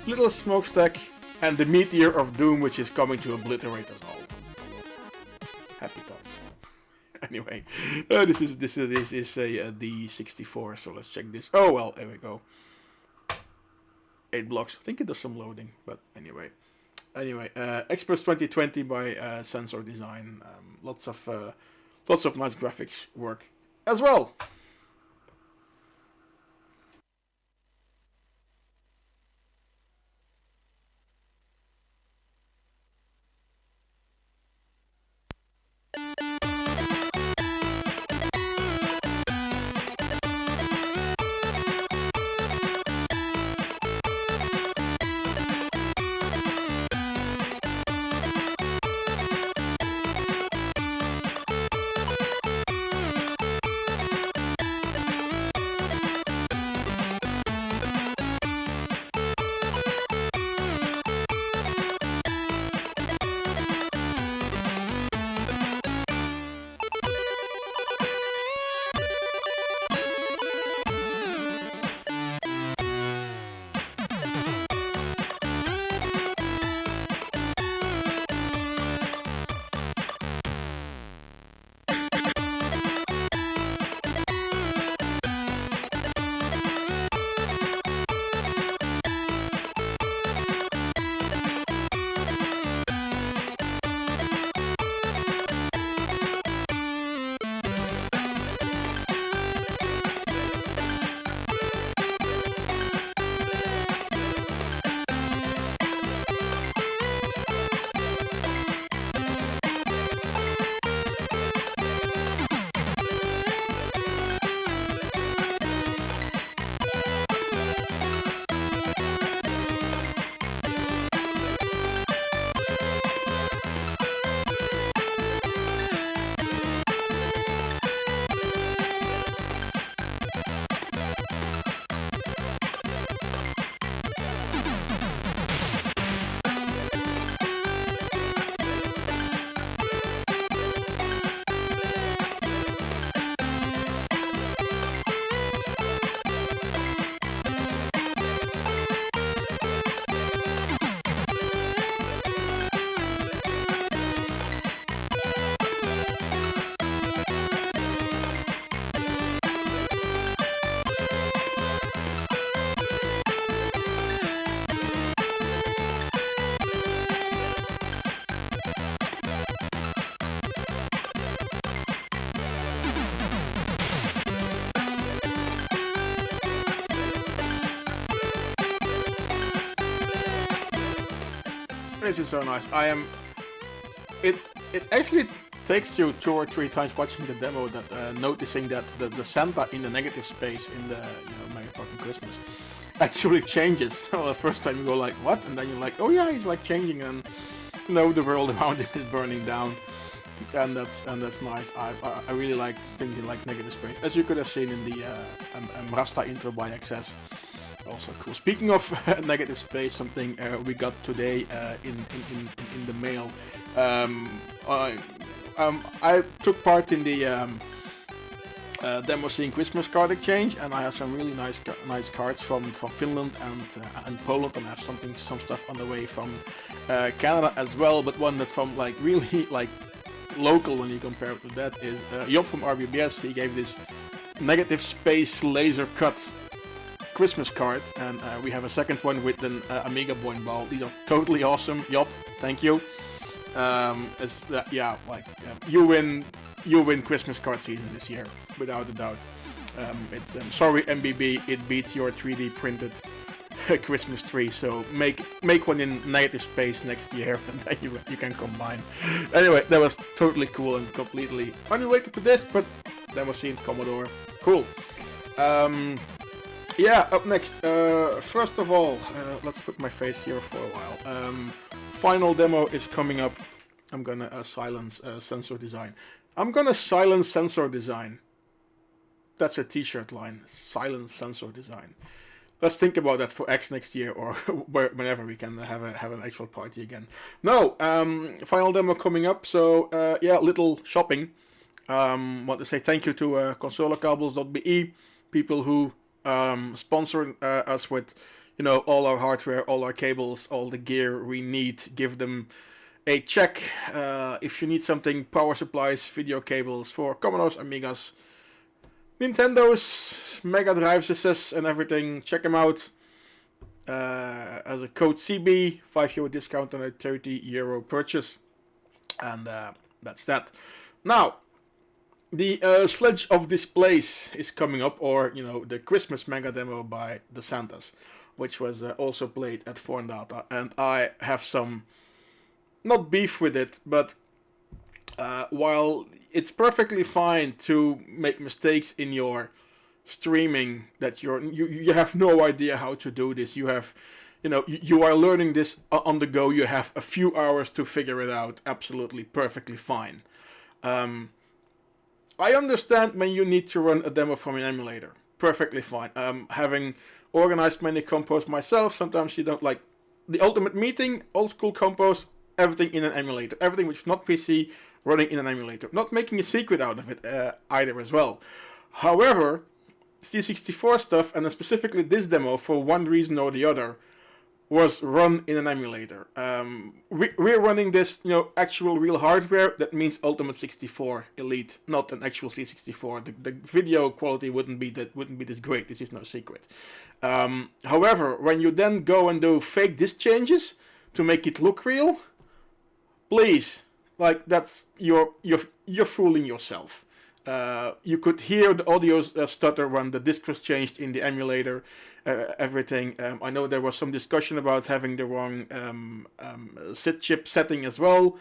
little smokestack, and the meteor of doom, which is coming to obliterate us all. Happy thoughts. Anyway, this is a D64, so let's check this. Oh well, there we go. 8 blocks. I think it does some loading, but anyway. Xmas 2020 by Sensor Design. Lots of nice graphics work as well. This is so nice. It actually takes you 2 or 3 times watching the demo that noticing that the Santa in the negative space in the Merry Fucking Christmas actually changes. So the first time you go like, what? And then you're like, oh yeah, he's like changing, and the world around him is burning down. And that's nice. I really like things like negative space, as you could have seen in the Rasta intro by XS. Also cool. Speaking of negative space, something we got today in the mail. I took part in the demo scene Christmas card exchange, and I have some really nice cards from Finland and Poland, and I have some stuff on the way from Canada as well. But one that's from like really like local when you compare it to that is Job from RBBS. He gave this negative space laser cut Christmas card, and we have a second one with an Amiga Boing Ball. These are totally awesome. Job, thank you. You win Christmas card season this year, without a doubt. Sorry MBB, it beats your 3D printed Christmas tree. So make one in negative space next year, and then you can combine. Anyway, that was totally cool and completely unrelated to this, but that was seen Commodore. Cool. Yeah, up next. First of all, let's put my face here for a while. Final demo is coming up. I'm gonna silence sensor design. I'm gonna silence sensor design. That's a t-shirt line. Silence sensor design. Let's think about that for X next year, or whenever we can have an actual party again. No, final demo coming up. So yeah, little shopping. Want to say thank you to consolecables.be, people who sponsor us with, you know, all our hardware, all our cables, all the gear we need. Give them a check if you need something, power supplies, video cables for Commodores, Amigas, Nintendos, Mega Drives, and everything. Check them out. As a code CB, €5 discount on a €30 purchase, and that's that. Now, the Sledge of Displays is coming up, or you know, the Christmas mega demo by the Santas, which was also played at Foreign Data, and I have some, not beef with it, but while it's perfectly fine to make mistakes in your streaming, that you have no idea how to do this, you have, you know, you are learning this on the go, you have a few hours to figure it out, absolutely perfectly fine. I understand when you need to run a demo from an emulator, perfectly fine. Having organized many compos myself, sometimes you don't like the ultimate meeting, old school compos, everything in an emulator, everything which is not PC running in an emulator, not making a secret out of it either as well. However, C64 stuff, and specifically this demo, for one reason or the other, was run in an emulator. We're running this, you know, actual real hardware. That means Ultimate 64 Elite, not an actual C64. The video quality wouldn't be this great. This is no secret. However, when you then go and do fake disk changes to make it look real, please, like, that's you're fooling yourself. You could hear the audio stutter when the disk was changed in the emulator. Everything. I know there was some discussion about having the wrong SID chip setting as well.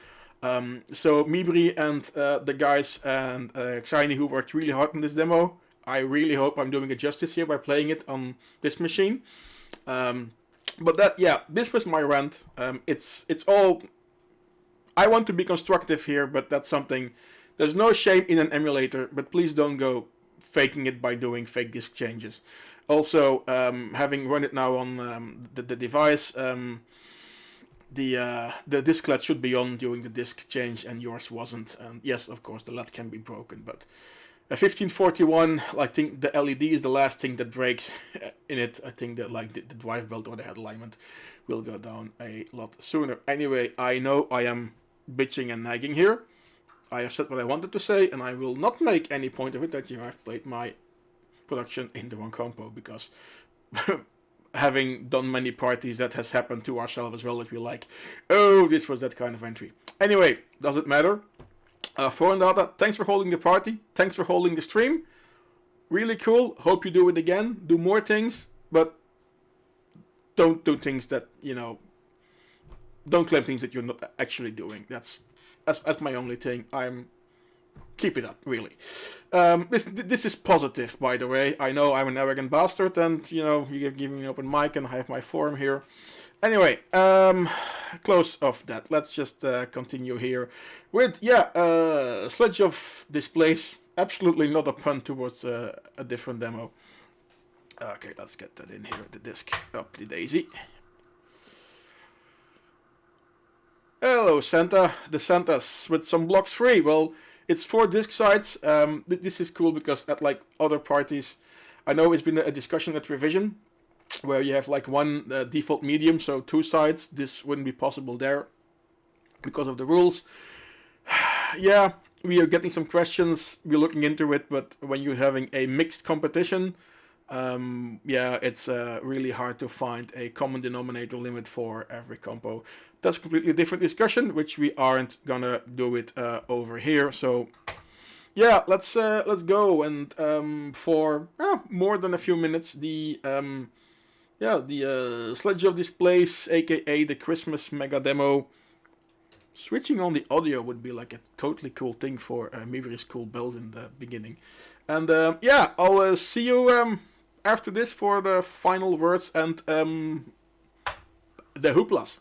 So Mibri and the guys and Xini, who worked really hard on this demo, I really hope I'm doing it justice here by playing it on this machine. But that, yeah, this was my rant. It's all. I want to be constructive here, but that's something. There's no shame in an emulator, but please don't go faking it by doing fake disk changes. Also, having run it now on the device, the disk LED should be on during the disk change, and yours wasn't. And yes, of course, the LED can be broken, but a 1541, I think the LED is the last thing that breaks in it. I think that like the drive belt or the head alignment will go down a lot sooner. Anyway, I know I am bitching and nagging here. I have said what I wanted to say, and I will not make any point of it that you have played my production in the wrong compo, because having done many parties, that has happened to ourselves as well, that we're like, oh, this was that kind of entry. Anyway, doesn't matter. Foreign Data, thanks for holding the party, thanks for holding the stream, really cool, hope you do it again, do more things, but don't do things that, you know, don't claim things that you're not actually doing. That's my only thing. Keep it up, really. This is positive, by the way. I know I'm an arrogant bastard, and you know, you give me an open mic, and I have my forum here. Anyway, close of that. Let's just continue here with Sledge of Displays. Absolutely not a pun towards a different demo. Okay, let's get that in here. The disc up the daisy. Hello, Santa. The Santas with some blocks free. Well, it's 4 disc sides. This is cool because at like other parties, I know it's been a discussion at Revision where you have like one default medium, so 2 sides. This wouldn't be possible there because of the rules. Yeah, we are getting some questions. We're looking into it, but when you're having a mixed competition, yeah, it's really hard to find a common denominator limit for every compo. That's a completely different discussion, which we aren't gonna do it over here. So yeah, let's go. And for more than a few minutes, the Sledge of Displays, aka the Christmas Mega Demo. Switching on the audio would be like a totally cool thing for Mivri's cool bells in the beginning. And yeah, I'll see you after this for the final words and the hooplas.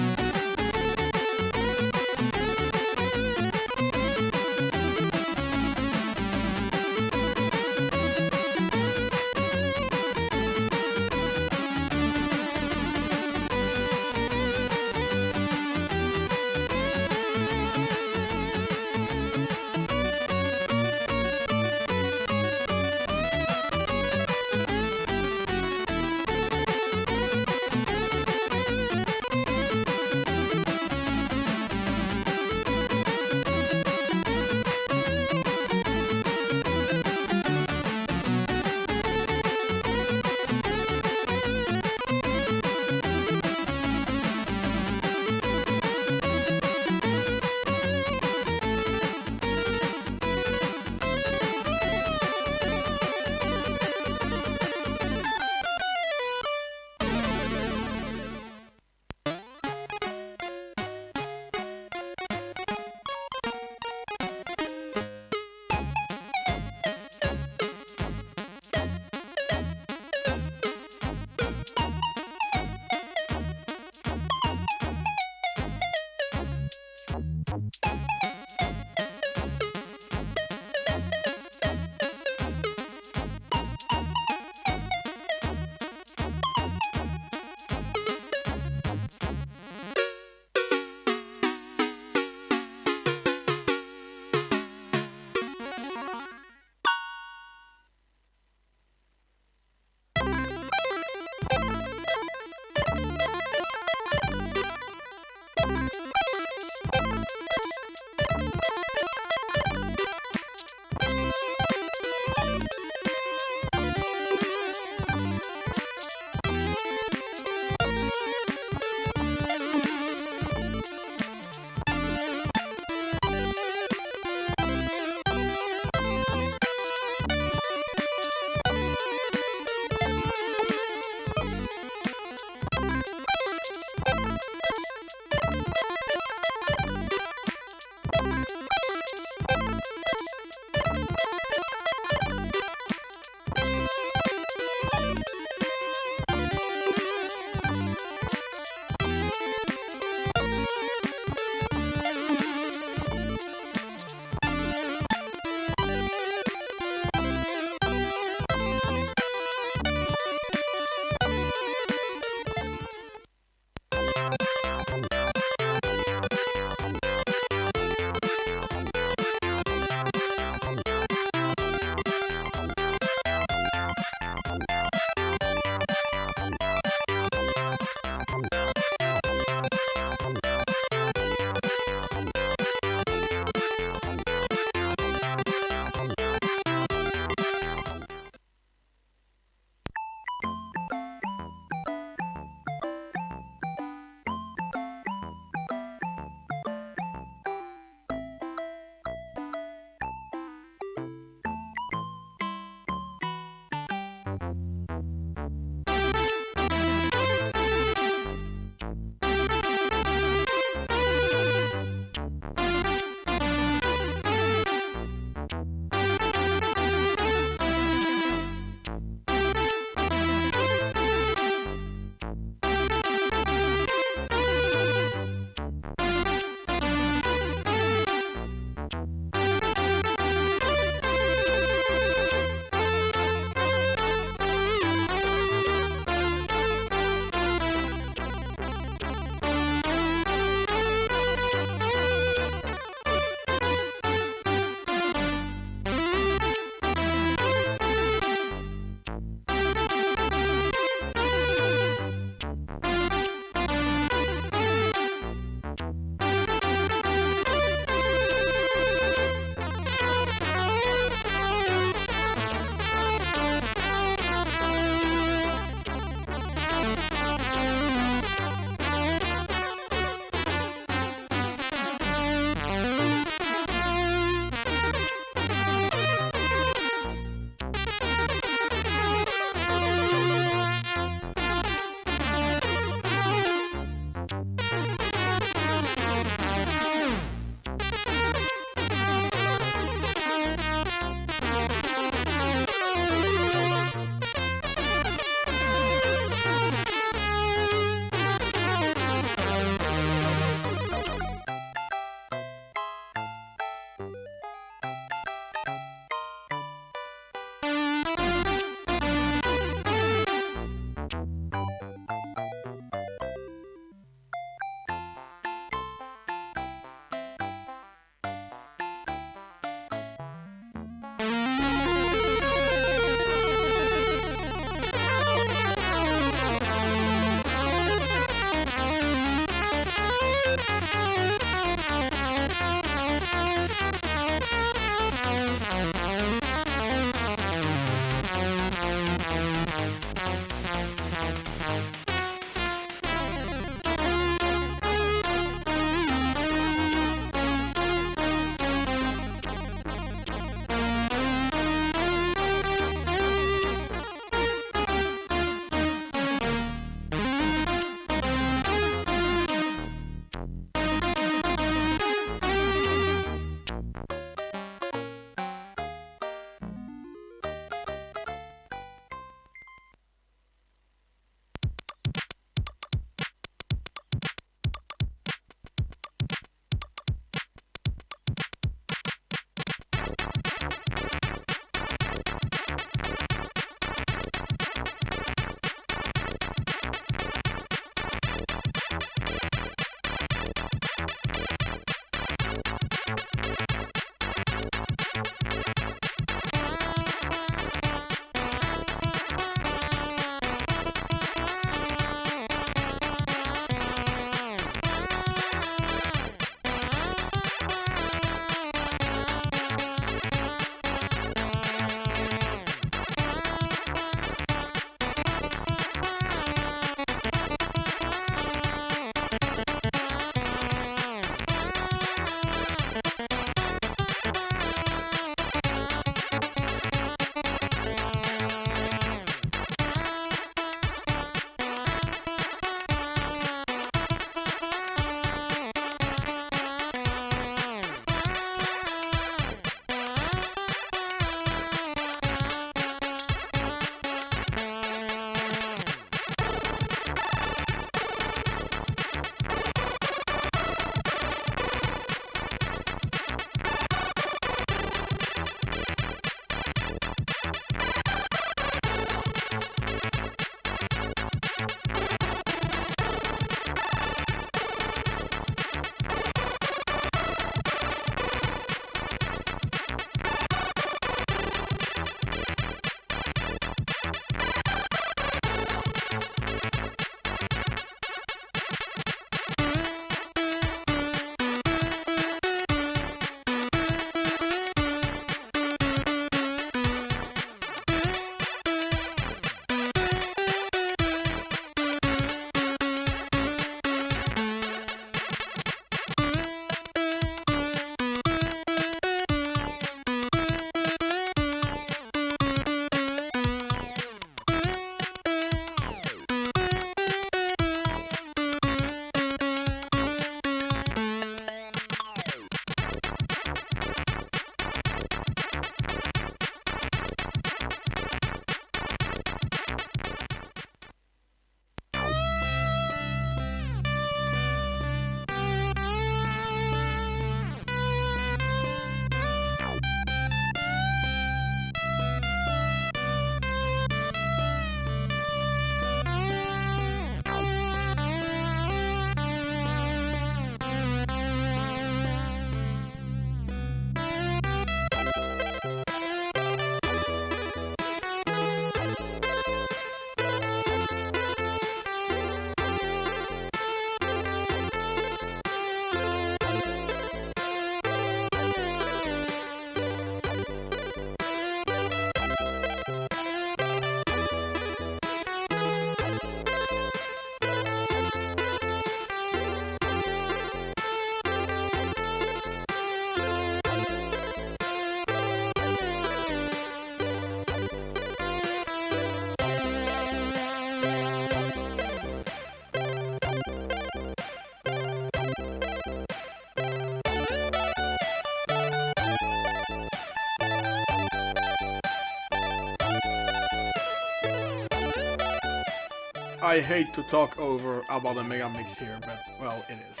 I hate to talk over about a Mega Mix here, but well, it is.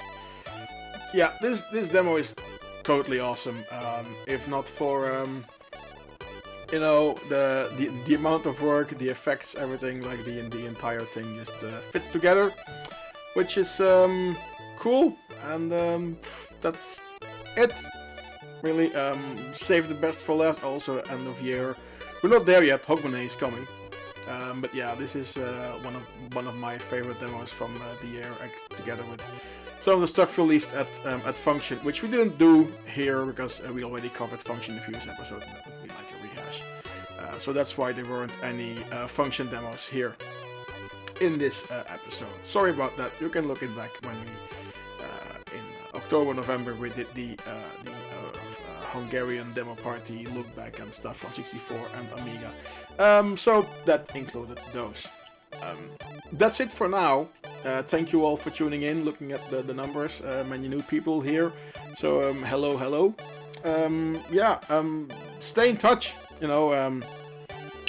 Yeah, this demo is totally awesome. If not for you know, the amount of work, the effects, everything, like the entire thing just fits together, which is cool. And that's it. Really, save the best for last. Also, end of year. We're not there yet. Hogmanay is coming. But yeah, this is one of my favorite demos from the year, together with some of the stuff released at Function, which we didn't do here because we already covered Function in the previous episode. That would be like a rehash. So that's why there weren't any Function demos here in this episode. Sorry about that. You can look it back when we in October, November we did the Hungarian demo party look back and stuff on 64 and Amiga. So that included those. That's it for now. Thank you all for tuning in, looking at the numbers. Many new people here. So hello. Stay in touch. You know,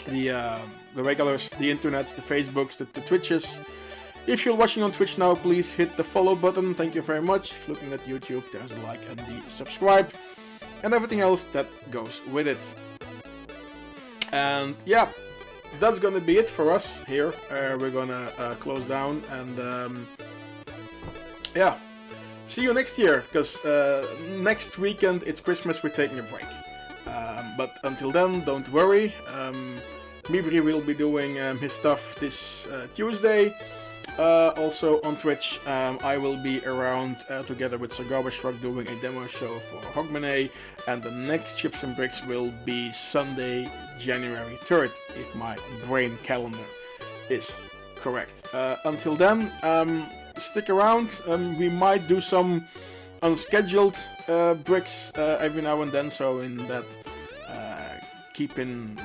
the regulars, the internets, the Facebooks, the Twitches. If you're watching on Twitch now, please hit the follow button. Thank you very much. If looking at YouTube, there's a like and the subscribe. And everything else that goes with it. And yeah, that's gonna be it for us here. We're gonna close down and yeah, see you next year, because next weekend it's Christmas, we're taking a break. But until then, don't worry. Mibri will be doing his stuff this Tuesday. Also on Twitch, I will be around together with Sir Garbage Truck doing a demo show for Hogmanay, and the next Chips and Bricks will be Sunday, January 3rd, if my brain calendar is correct. Until then, stick around. We might do some unscheduled bricks every now and then, so in that keep in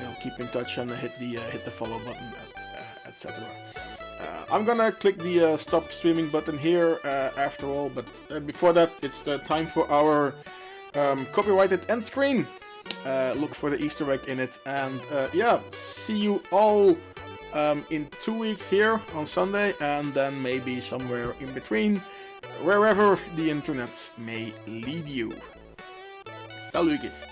touch and hit the follow button, etc. I'm gonna click the stop streaming button here after all, but before that, it's the time for our copyrighted end screen. Look for the Easter egg in it, and yeah, see you all in 2 weeks here on Sunday, and then maybe somewhere in between, wherever the internets may lead you. Salutjes!